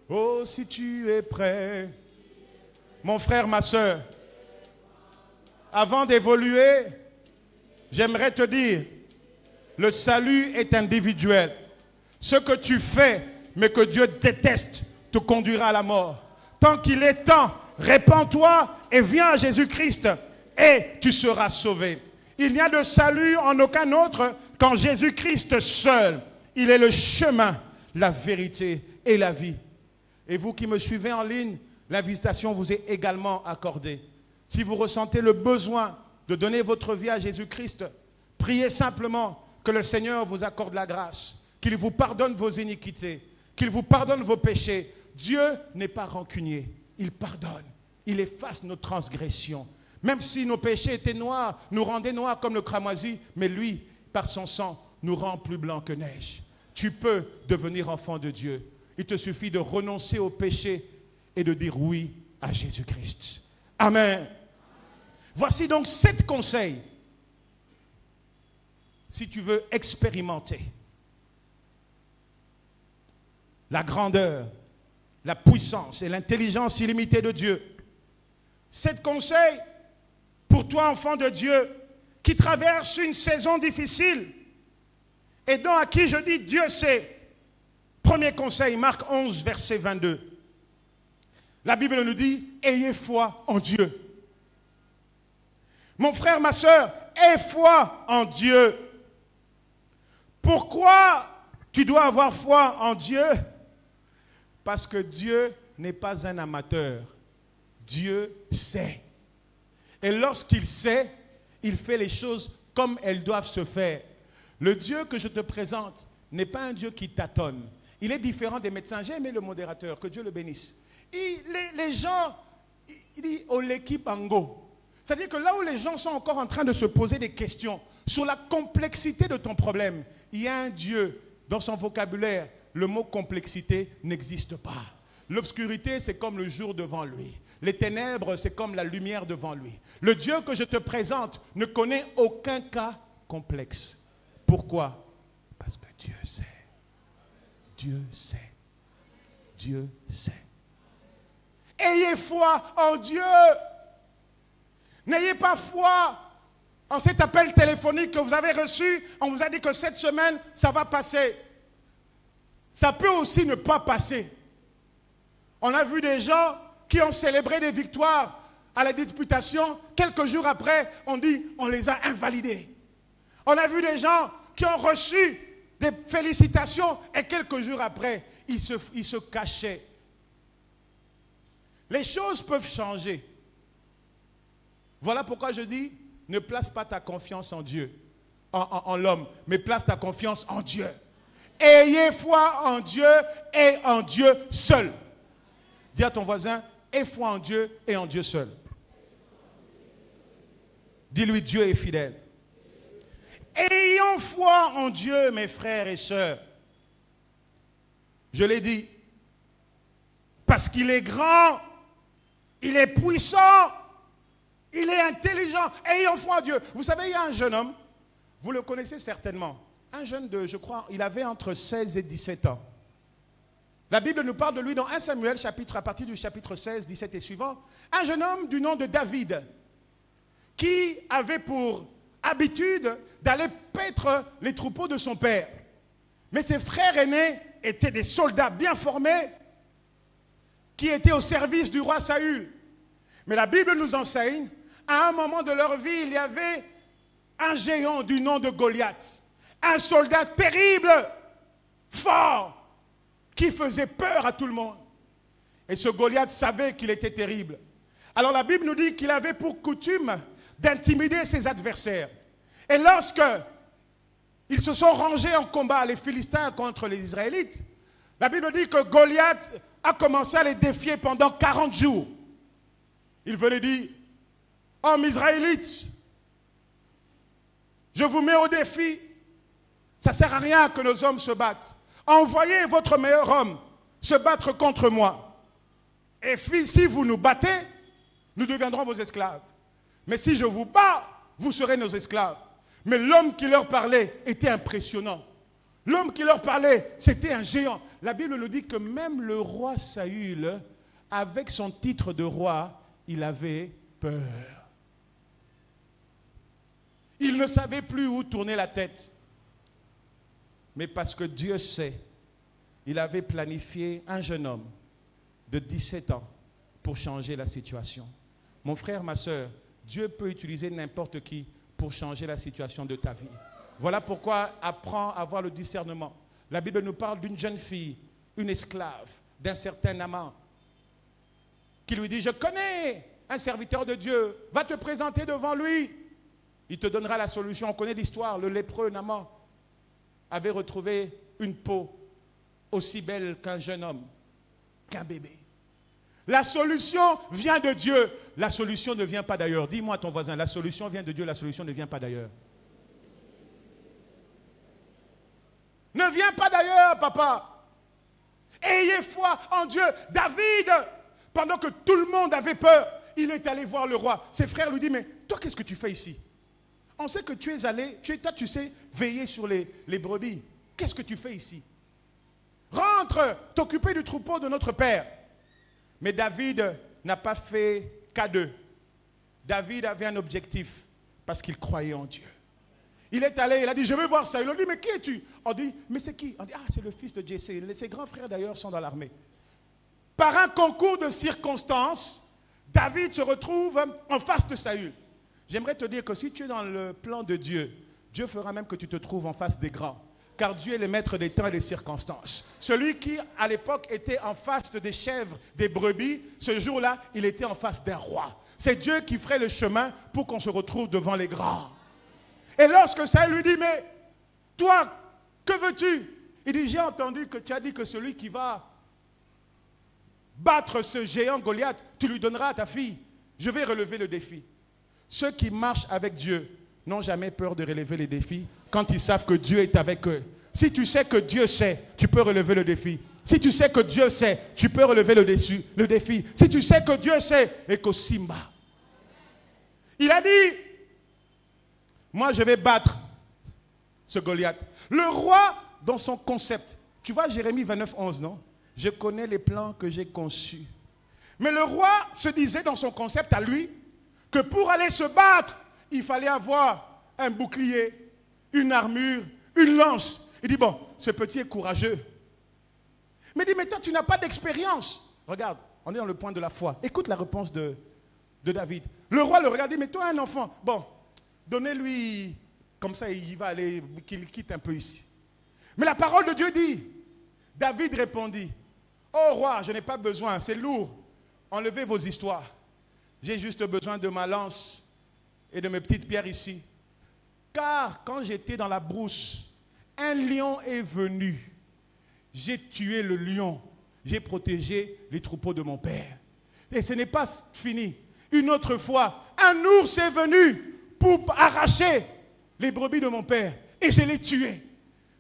A: Oh, si tu es prêt. Mon frère, ma soeur, avant d'évoluer, j'aimerais te dire, le salut est individuel. Ce que tu fais, mais que Dieu déteste, te conduira à la mort. Tant qu'il est temps, répands-toi et viens à Jésus-Christ et tu seras sauvé. Il n'y a de salut en aucun autre qu'en Jésus-Christ seul. Il est le chemin, la vérité et la vie. Et vous qui me suivez en ligne, l'invitation vous est également accordée. Si vous ressentez le besoin de donner votre vie à Jésus-Christ, priez simplement que le Seigneur vous accorde la grâce, qu'il vous pardonne vos iniquités, qu'il vous pardonne vos péchés. Dieu n'est pas rancunier, il pardonne, il efface nos transgressions. Même si nos péchés étaient noirs, nous rendaient noirs comme le cramoisi, mais lui, par son sang, nous rend plus blancs que neige. Tu peux devenir enfant de Dieu. il te suffit de renoncer au péché et de dire oui à Jésus-Christ. Amen. Voici donc 7 conseils si tu veux expérimenter la grandeur, la puissance et l'intelligence illimitée de Dieu. 7 conseils pour toi, enfant de Dieu, qui traverse une saison difficile et dont à qui je dis Dieu sait. Premier conseil, Marc 11, verset 22. La Bible nous dit, ayez foi en Dieu. Mon frère, ma soeur, aie foi en Dieu. Pourquoi tu dois avoir foi en Dieu? Parce que Dieu n'est pas un amateur. Dieu sait. Et lorsqu'il sait, il fait les choses comme elles doivent se faire. Le Dieu que je te présente n'est pas un Dieu qui tâtonne. Il est différent des médecins. J'ai aimé le modérateur, que Dieu le bénisse. Les gens, il dit « l'équipe ango ». C'est-à-dire que là où les gens sont encore en train de se poser des questions sur la complexité de ton problème, il y a un Dieu, dans son vocabulaire, le mot complexité n'existe pas. L'obscurité, c'est comme le jour devant lui. Les ténèbres, c'est comme la lumière devant lui. Le Dieu que je te présente ne connaît aucun cas complexe. Pourquoi? Parce que Dieu sait. Dieu sait. Dieu sait. Ayez foi en Dieu. N'ayez pas foi en cet appel téléphonique que vous avez reçu. On vous a dit que cette semaine, ça va passer. Ça peut aussi ne pas passer. On a vu des gens qui ont célébré des victoires à la députation. Quelques jours après, on dit on les a invalidés. On a vu des gens qui ont reçu des félicitations et quelques jours après, ils se cachaient. Les choses peuvent changer. Voilà pourquoi je dis, ne place pas ta confiance en Dieu, en l'homme, mais place ta confiance en Dieu. Ayez foi en Dieu et en Dieu seul. Dis à ton voisin, aie foi en Dieu et en Dieu seul. Dis-lui, Dieu est fidèle. Ayons foi en Dieu, mes frères et sœurs. Je l'ai dit, parce qu'il est grand, il est puissant, il est intelligent. Ayons foi en Dieu. Vous savez, il y a un jeune homme, vous le connaissez certainement, un jeune de, je crois, il avait entre 16 et 17 ans. La Bible nous parle de lui dans 1 Samuel, à partir du chapitre 16, 17 et suivant. Un jeune homme du nom de David, qui avait pour habitude d'aller paître les troupeaux de son père. Mais ses frères aînés étaient des soldats bien formés qui étaient au service du roi Saül. Mais la Bible nous enseigne, à un moment de leur vie, il y avait un géant du nom de Goliath. Un soldat terrible, fort, qui faisait peur à tout le monde. Et ce Goliath savait qu'il était terrible. Alors la Bible nous dit qu'il avait pour coutume d'intimider ses adversaires. Et lorsque ils se sont rangés en combat, les Philistins contre les Israélites, la Bible dit que Goliath a commencé à les défier pendant 40 jours. Il venait dire, « Hommes Israélites, je vous mets au défi. Ça ne sert à rien que nos hommes se battent. Envoyez votre meilleur homme se battre contre moi. Et si vous nous battez, nous deviendrons vos esclaves. Mais si je vous bats, vous serez nos esclaves. » Mais l'homme qui leur parlait était impressionnant. L'homme qui leur parlait, c'était un géant. La Bible nous dit que même le roi Saül, avec son titre de roi, il avait peur. Il ne savait plus où tourner la tête. Mais parce que Dieu sait, il avait planifié un jeune homme de 17 ans pour changer la situation. Mon frère, ma soeur, Dieu peut utiliser n'importe qui pour changer la situation de ta vie. Voilà pourquoi apprends à avoir le discernement. La Bible nous parle d'une jeune fille, une esclave, d'un certain Naaman, qui lui dit, je connais un serviteur de Dieu, va te présenter devant lui. Il te donnera la solution. On connaît l'histoire, le lépreux Naaman avait retrouvé une peau aussi belle qu'un jeune homme, qu'un bébé. La solution vient de Dieu. La solution ne vient pas d'ailleurs. Dis-moi à ton voisin, la solution vient de Dieu, la solution ne vient pas d'ailleurs. Ne viens pas d'ailleurs, papa. Ayez foi en Dieu. David, pendant que tout le monde avait peur, il est allé voir le roi. Ses frères lui disent, mais toi, qu'est-ce que tu fais ici? On sait que tu es allé, toi, tu sais, veiller sur les brebis. Qu'est-ce que tu fais ici? Rentre, t'occuper du troupeau de notre père. Mais David n'a pas fait cas d'eux. David avait un objectif, parce qu'il croyait en Dieu. Il est allé, il a dit, je veux voir ça. Il a dit, mais qui es-tu? On dit, mais c'est qui? On dit, ah, c'est le fils de Jessé. Ses grands frères d'ailleurs sont dans l'armée. Par un concours de circonstances, David se retrouve en face de Saül. J'aimerais te dire que si tu es dans le plan de Dieu, Dieu fera même que tu te trouves en face des grands. Car Dieu est le maître des temps et des circonstances. Celui qui, à l'époque, était en face des chèvres, des brebis, ce jour-là, il était en face d'un roi. C'est Dieu qui ferait le chemin pour qu'on se retrouve devant les grands. Et lorsque Saül lui dit, mais toi, que veux-tu? Il dit, j'ai entendu que tu as dit que celui qui va battre ce géant Goliath, tu lui donneras à ta fille. Je vais relever le défi. Ceux qui marchent avec Dieu n'ont jamais peur de relever les défis quand ils savent que Dieu est avec eux. Si tu sais que Dieu sait, tu peux relever le défi. Si tu sais que Dieu sait, tu peux relever le défi. Si tu sais que Dieu sait, et qu'au Simba. Il a dit, moi je vais battre ce Goliath. Le roi, dans son concept, tu vois Jérémie 29, 11, non? Je connais les plans que j'ai conçus. Mais le roi se disait dans son concept à lui, que pour aller se battre, il fallait avoir un bouclier, une armure, une lance. Il dit, bon, ce petit est courageux. Mais il dit, mais toi, tu n'as pas d'expérience. Regarde, on est dans le point de la foi. Écoute la réponse de David. Le roi le regarde, dit, mais toi, un enfant, bon, donnez-lui, comme ça, il va aller, qu'il quitte un peu ici. Mais la parole de Dieu dit, David répondit, oh roi, je n'ai pas besoin, c'est lourd. Enlevez vos histoires. J'ai juste besoin de ma lance et de mes petites pierres ici. Car quand j'étais dans la brousse, un lion est venu. J'ai tué le lion. J'ai protégé les troupeaux de mon père. Et ce n'est pas fini. Une autre fois, un ours est venu pour arracher les brebis de mon père. Et je l'ai tué.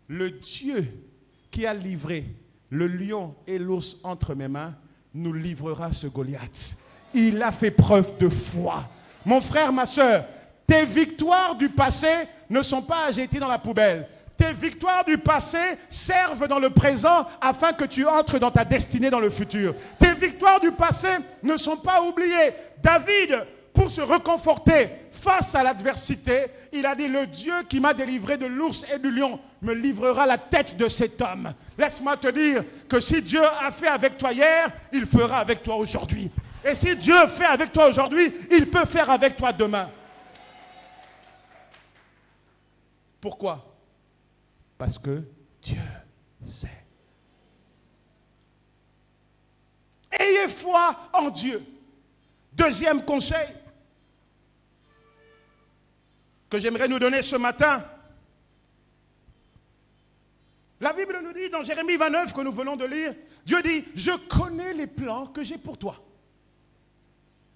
A: Le Dieu qui a livré le lion et l'ours entre mes mains nous livrera ce Goliath. Il a fait preuve de foi. Mon frère, ma soeur, tes victoires du passé ne sont pas à jeter dans la poubelle. Tes victoires du passé servent dans le présent afin que tu entres dans ta destinée dans le futur. Tes victoires du passé ne sont pas oubliées. David, pour se réconforter face à l'adversité, il a dit, le Dieu qui m'a délivré de l'ours et du lion me livrera la tête de cet homme. Laisse-moi te dire que si Dieu a fait avec toi hier, il fera avec toi aujourd'hui. Et si Dieu fait avec toi aujourd'hui, il peut faire avec toi demain. Pourquoi? Parce que Dieu sait. Ayez foi en Dieu. Deuxième conseil que j'aimerais nous donner ce matin. La Bible nous dit dans Jérémie 29 que nous venons de lire, Dieu dit, je connais les plans que j'ai pour toi.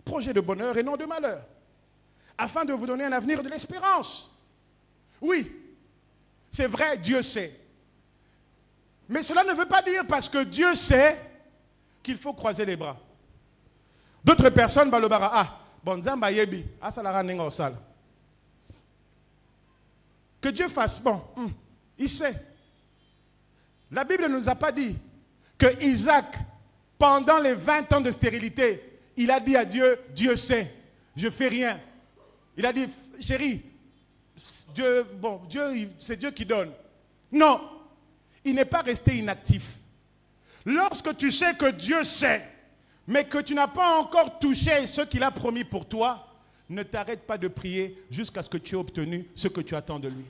A: Projet de bonheur et non de malheur. Afin de vous donner un avenir de l'espérance. Oui, c'est vrai, Dieu sait. Mais cela ne veut pas dire parce que Dieu sait qu'il faut croiser les bras. D'autres personnes, que Dieu fasse, bon, il sait. La Bible ne nous a pas dit que Isaac, pendant les 20 ans de stérilité, il a dit à Dieu, Dieu sait, je ne fais rien. Il a dit, chérie, Dieu, bon, c'est Dieu qui donne. Non, il n'est pas resté inactif. Lorsque tu sais que Dieu sait, mais que tu n'as pas encore touché ce qu'il a promis pour toi, ne t'arrête pas de prier jusqu'à ce que tu aies obtenu ce que tu attends de lui.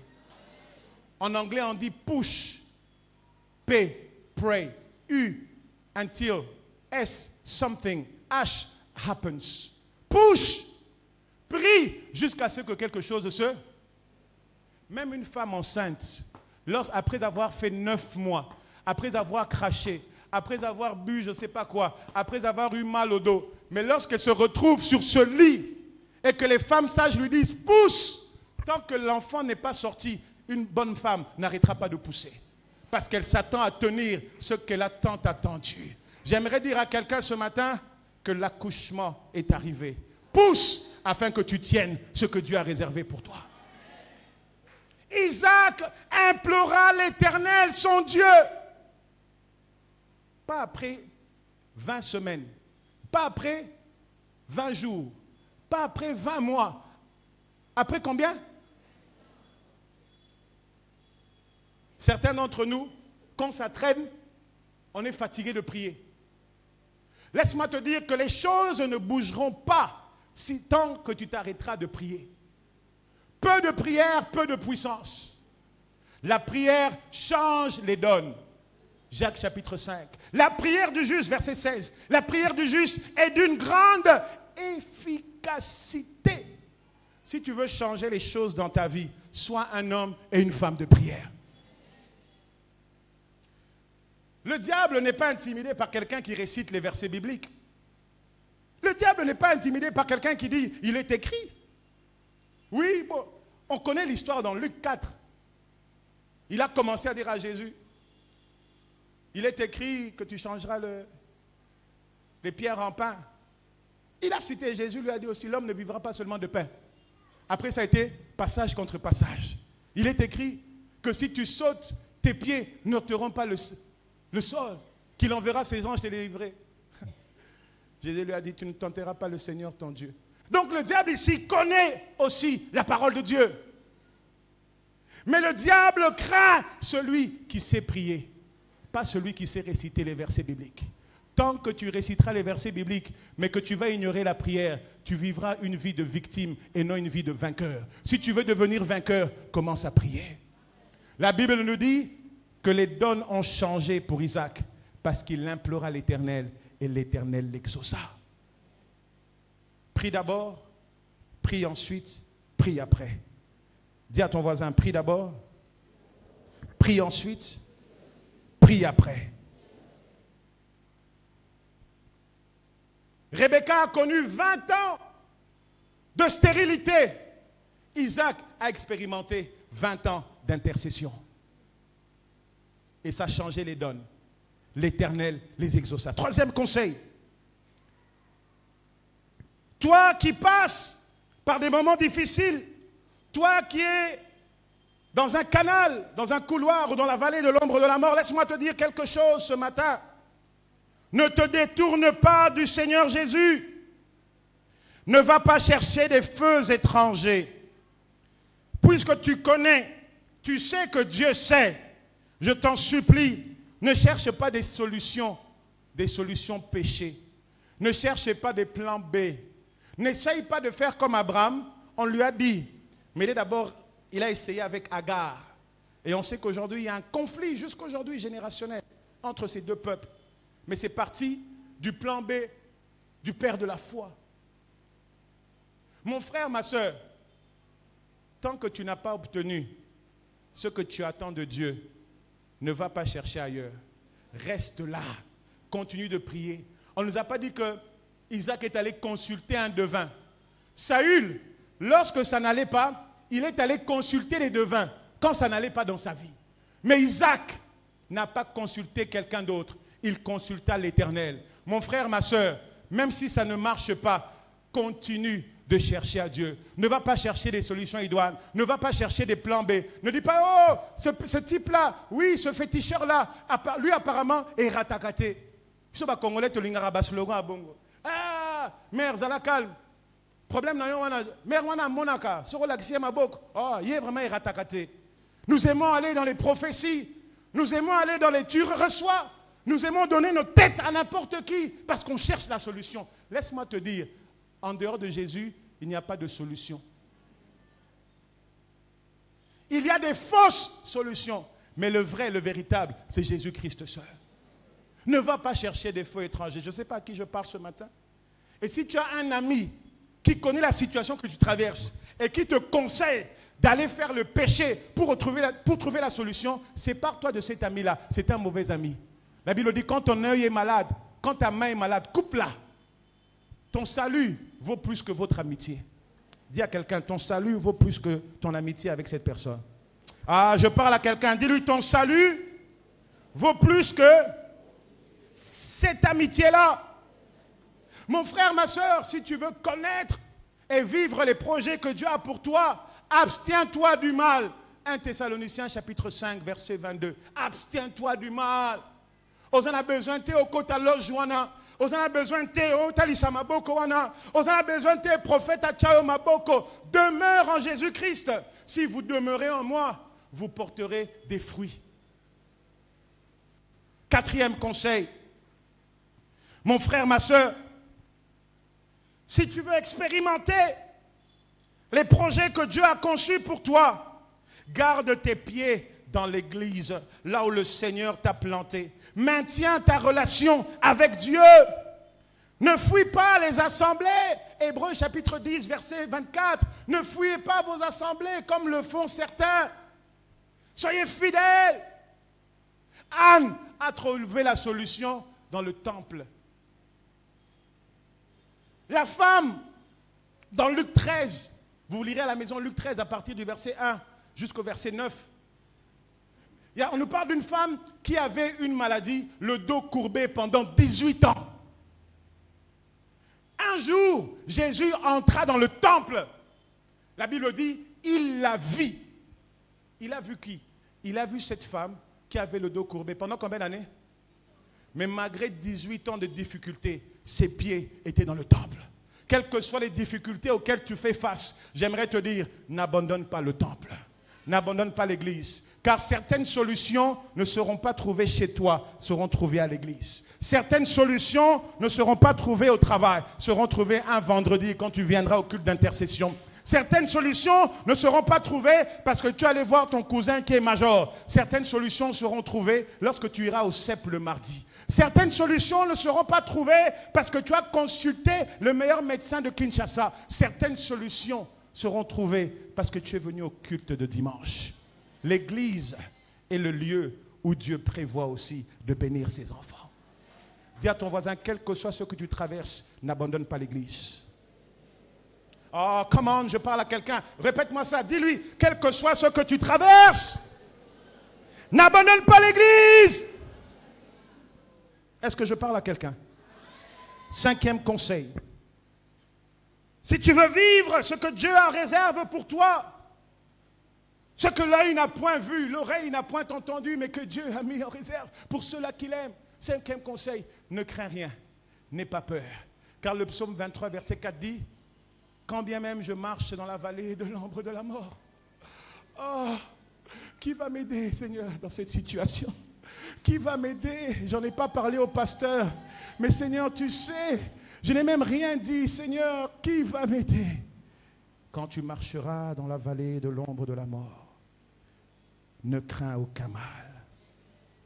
A: En anglais, on dit push, P, pray, U, until, S, something, H, happens. Push, prie jusqu'à ce que quelque chose se... Même une femme enceinte, après avoir fait 9 mois, après avoir craché, après avoir bu je ne sais pas quoi, après avoir eu mal au dos, mais lorsqu'elle se retrouve sur ce lit et que les femmes sages lui disent « pousse », tant que l'enfant n'est pas sorti, une bonne femme n'arrêtera pas de pousser. parce qu'elle s'attend à tenir ce qu'elle a tant attendu. J'aimerais dire à quelqu'un ce matin que l'accouchement est arrivé. Pousse afin que tu tiennes ce que Dieu a réservé pour toi. Isaac implora l'Éternel, son Dieu. Pas après 20 semaines, pas après 20 jours, pas après 20 mois. Après combien? Certains d'entre nous, quand ça traîne, on est fatigué de prier. Laisse-moi te dire que les choses ne bougeront pas si tant que tu t'arrêteras de prier. Peu de prière, peu de puissance. La prière change les donnes. Jacques chapitre 5. La prière du juste, verset 16. La prière du juste est d'une grande efficacité. Si tu veux changer les choses dans ta vie, sois un homme et une femme de prière. Le diable n'est pas intimidé par quelqu'un qui récite les versets bibliques. Le diable n'est pas intimidé par quelqu'un qui dit « il est écrit ». Oui, bon, on connaît l'histoire dans Luc 4. Il a commencé à dire à Jésus, il est écrit que tu changeras les pierres en pain. Il a cité, Jésus lui a dit aussi, l'homme ne vivra pas seulement de pain. Après, ça a été passage contre passage. Il est écrit que si tu sautes, tes pieds n'ôteront pas le sol, qu'il enverra ses anges te délivrer. Jésus lui a dit, tu ne tenteras pas le Seigneur ton Dieu. Donc le diable ici connaît aussi la parole de Dieu. Mais le diable craint celui qui sait prier, pas celui qui sait réciter les versets bibliques. Tant que tu réciteras les versets bibliques, mais que tu vas ignorer la prière, tu vivras une vie de victime et non une vie de vainqueur. Si tu veux devenir vainqueur, commence à prier. La Bible nous dit que les donnes ont changé pour Isaac parce qu'il implora l'Éternel et l'Éternel l'exauça. Prie d'abord, prie ensuite, prie après. Dis à ton voisin, prie d'abord, prie ensuite, prie après. Rebecca a connu 20 ans de stérilité. Isaac a expérimenté 20 ans d'intercession. Et ça a changé les donnes. L'Éternel les exauça. Troisième conseil. Toi qui passes par des moments difficiles, toi qui es dans un canal, dans un couloir ou dans la vallée de l'ombre de la mort, laisse-moi te dire quelque chose ce matin. Ne te détourne pas du Seigneur Jésus. Ne va pas chercher des feux étrangers. Puisque tu connais, tu sais que Dieu sait, je t'en supplie, ne cherche pas des solutions péchées. Ne cherche pas des plans B. N'essaye pas de faire comme Abraham. On lui a dit, mais d'abord, il a essayé avec Agar. Et on sait qu'aujourd'hui, il y a un conflit, jusqu'aujourd'hui générationnel, entre ces deux peuples. Mais c'est parti du plan B, du père de la foi. Mon frère, ma soeur, tant que tu n'as pas obtenu ce que tu attends de Dieu, ne va pas chercher ailleurs. Reste là. Continue de prier. On ne nous a pas dit que Isaac est allé consulter un devin. Saül, lorsque ça n'allait pas, il est allé consulter les devins quand ça n'allait pas dans sa vie. Mais Isaac n'a pas consulté quelqu'un d'autre. Il consulta l'Éternel. Mon frère, ma soeur, même si ça ne marche pas, continue de chercher à Dieu. Ne va pas chercher des solutions idoines. Ne va pas chercher des plans B. Ne dis pas, oh, ce type-là, oui, ce féticheur-là, lui apparemment est ratakaté. Ce n'est Congolais, tu l'as slogan à Bongo. Ah, mère, zala calme. Problème, mère, wana monaka. Sur la xième à Bok. Oh, il est vraiment ratakaté. Nous aimons aller dans les prophéties. Nous aimons aller dans les tu reçois. Nous aimons donner notre tête à n'importe qui parce qu'on cherche la solution. Laisse-moi te dire, en dehors de Jésus, il n'y a pas de solution. Il y a des fausses solutions, mais le vrai, le véritable, c'est Jésus-Christ seul. Ne va pas chercher des feux étrangers. Je ne sais pas à qui je parle ce matin. Et si tu as un ami qui connaît la situation que tu traverses et qui te conseille d'aller faire le péché pour trouver la solution, sépare-toi de cet ami-là. C'est un mauvais ami. La Bible dit, quand ton œil est malade, quand ta main est malade, coupe-la. Ton salut vaut plus que votre amitié. Dis à quelqu'un, ton salut vaut plus que ton amitié avec cette personne. Ah, je parle à quelqu'un, dis-lui, ton salut vaut plus que cette amitié-là. Mon frère, ma soeur, si tu veux connaître et vivre les projets que Dieu a pour toi, abstiens-toi du mal. 1 Thessaloniciens chapitre 5, verset 22. Abstiens-toi du mal. Ozana besoin de au kota lojuana. Ozana besoin de au talisa maboko wana. Ozana besoin de prophète achao maboko. Demeure en Jésus-Christ. Si vous demeurez en moi, vous porterez des fruits. 4e conseil. Mon frère, ma soeur, si tu veux expérimenter les projets que Dieu a conçus pour toi, garde tes pieds dans l'église, là où le Seigneur t'a planté. Maintiens ta relation avec Dieu. Ne fuis pas les assemblées. Hébreux chapitre 10, verset 24. Ne fuyez pas vos assemblées comme le font certains. Soyez fidèles. Anne a trouvé la solution dans le temple. La femme, dans Luc 13, vous lirez à la maison Luc 13 à partir du verset 1 jusqu'au verset 9. On nous parle d'une femme qui avait une maladie, le dos courbé pendant 18 ans. Un jour, Jésus entra dans le temple. La Bible dit, il la vit. Il a vu qui? Il a vu cette femme qui avait le dos courbé pendant combien d'années? Mais malgré 18 ans de difficultés, ses pieds étaient dans le temple. Quelles que soient les difficultés auxquelles tu fais face, j'aimerais te dire, n'abandonne pas le temple. N'abandonne pas l'église. Car certaines solutions ne seront pas trouvées chez toi, seront trouvées à l'église. Certaines solutions ne seront pas trouvées au travail, seront trouvées un vendredi quand tu viendras au culte d'intercession. Certaines solutions ne seront pas trouvées parce que tu allais voir ton cousin qui est major. Certaines solutions seront trouvées lorsque tu iras au CEP le mardi. Certaines solutions ne seront pas trouvées parce que tu as consulté le meilleur médecin de Kinshasa. Certaines solutions seront trouvées parce que tu es venu au culte de dimanche. L'église est le lieu où Dieu prévoit aussi de bénir ses enfants. Dis à ton voisin, quel que soit ce que tu traverses, n'abandonne pas l'église. Oh, comment je parle à quelqu'un? Répète-moi ça, dis-lui, quel que soit ce que tu traverses, n'abandonne pas l'église. Est-ce que je parle à quelqu'un? 5e conseil. Si tu veux vivre ce que Dieu a réserve pour toi, ce que l'œil n'a point vu, l'oreille n'a point entendu, mais que Dieu a mis en réserve pour ceux-là qu'il aime. 5e conseil, ne crains rien, n'aie pas peur. Car le psaume 23, verset 4 dit, quand bien même je marche dans la vallée de l'ombre de la mort, oh, qui va m'aider, Seigneur, dans cette situation? Qui va m'aider? J'en ai pas parlé au pasteur, mais Seigneur, tu sais, je n'ai même rien dit. Seigneur, qui va m'aider? Quand tu marcheras dans la vallée de l'ombre de la mort, ne crains aucun mal.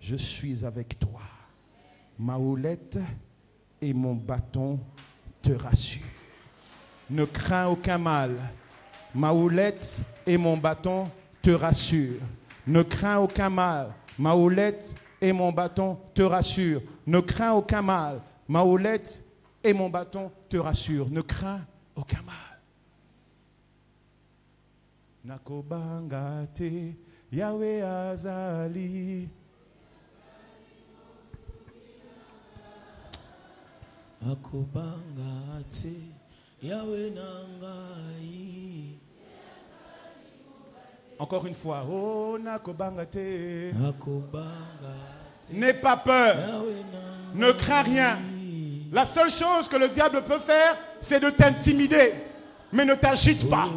A: Je suis avec toi. Ma houlette et mon bâton te rassurent. Ne crains aucun mal. Ma houlette et mon bâton te rassurent. Ne crains aucun mal. Ma houlette et mon bâton te rassurent. Ne crains aucun mal. Ma houlette et mon bâton te rassurent. Ne crains aucun mal. Nakobanga te Yahweh azali.
B: Nakobanga te Yahweh nangai.
A: Encore une fois. Oh nakobanga te.
B: Nakobanga te.
A: N'aie pas peur. Ne crains rien. La seule chose que le diable peut faire, c'est de t'intimider. Mais ne t'agite pas.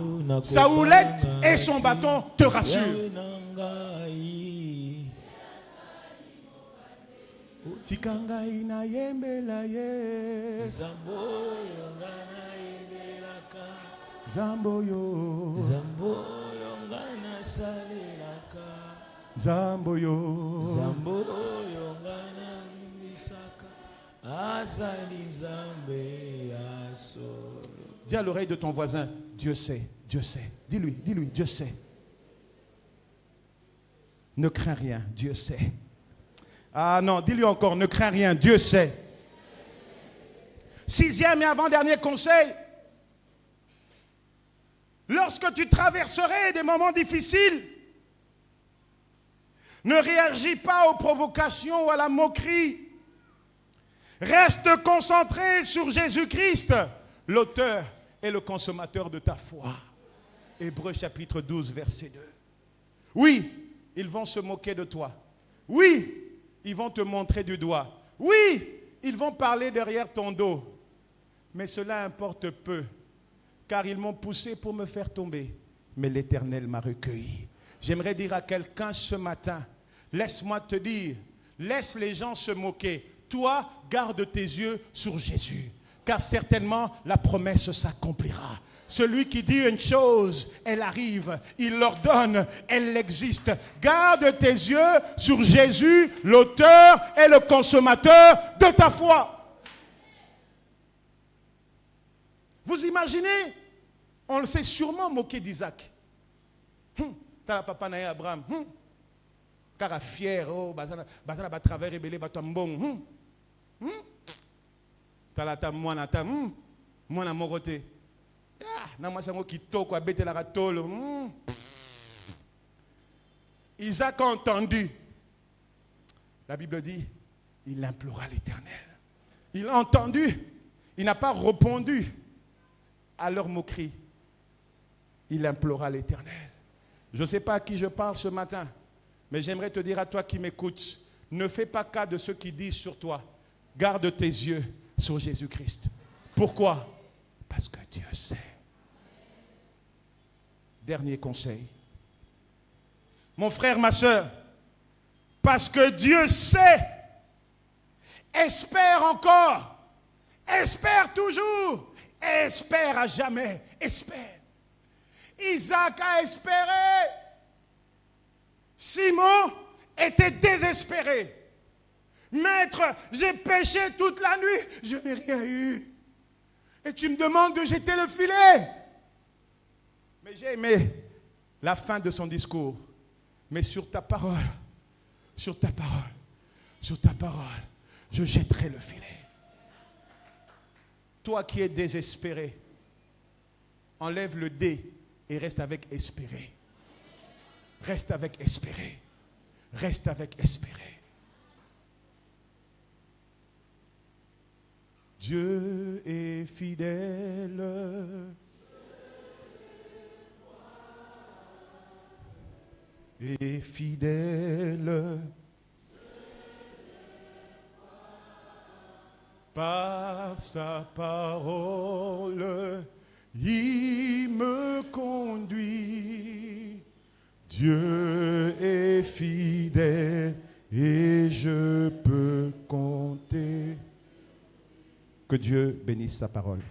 A: Sa houlette et son bâton te rassurent. Tikangai na yembela ye.
B: Zamboyo ngana yembelaka.
A: Zamboyo.
B: Zamboyo ngana salelaka.
A: Zamboyo.
B: Zamboyo ngana misaka. Azali zambe asolo.
A: Dis à l'oreille de ton voisin, Dieu sait, Dieu sait. Dis-lui, Dieu sait. Ne crains rien, Dieu sait. Ah non, dis-lui encore, ne crains rien, Dieu sait. 6e et avant-dernier conseil. Lorsque tu traverserais des moments difficiles, Ne réagis pas aux provocations ou à la moquerie. Reste concentré sur Jésus-Christ, l'auteur et le consommateur de ta foi. Hébreux chapitre 12, verset 2. Oui, ils vont se moquer de toi. Oui, ils vont te montrer du doigt. Oui, ils vont parler derrière ton dos. Mais cela importe peu, car ils m'ont poussé pour me faire tomber. Mais l'Éternel m'a recueilli. J'aimerais dire à quelqu'un ce matin, laisse-moi te dire, laisse les gens se moquer. Toi, garde tes yeux sur Jésus, car certainement la promesse s'accomplira. Celui qui dit une chose, elle arrive. Il l'ordonne, elle existe. Garde tes yeux sur Jésus, l'auteur et le consommateur de ta foi. Vous imaginez? On le s'est sûrement moqué d'Isaac. T'as la papa naïe Abraham. Car fier, oh, bazana ba travers rebelle ba tombong. T'as la ta moi na ta moi na moroté. Isaac a entendu. La Bible dit, il implora l'Éternel. Il a entendu. Il n'a pas répondu à leur moquerie. Il implora l'Éternel. Je ne sais pas à qui je parle ce matin, mais j'aimerais te dire à toi qui m'écoutes, ne fais pas cas de ceux qui disent sur toi. Garde tes yeux sur Jésus-Christ. Pourquoi? Parce que Dieu sait. Dernier conseil. Mon frère, ma soeur, parce que Dieu sait, espère encore, espère toujours, espère à jamais, espère. Isaac a espéré. Simon était désespéré. Maître, j'ai péché toute la nuit, je n'ai rien eu. Et tu me demandes de jeter le filet. Mais j'ai aimé la fin de son discours. Mais sur ta parole, sur ta parole, sur ta parole, je jetterai le filet. Toi qui es désespéré, enlève le dé et reste avec espérer. Reste avec espérer. Reste avec espérer. Dieu est fidèle. Et fidèle. Par sa parole, il me conduit. Dieu est fidèle et je peux compter. Que Dieu bénisse sa parole.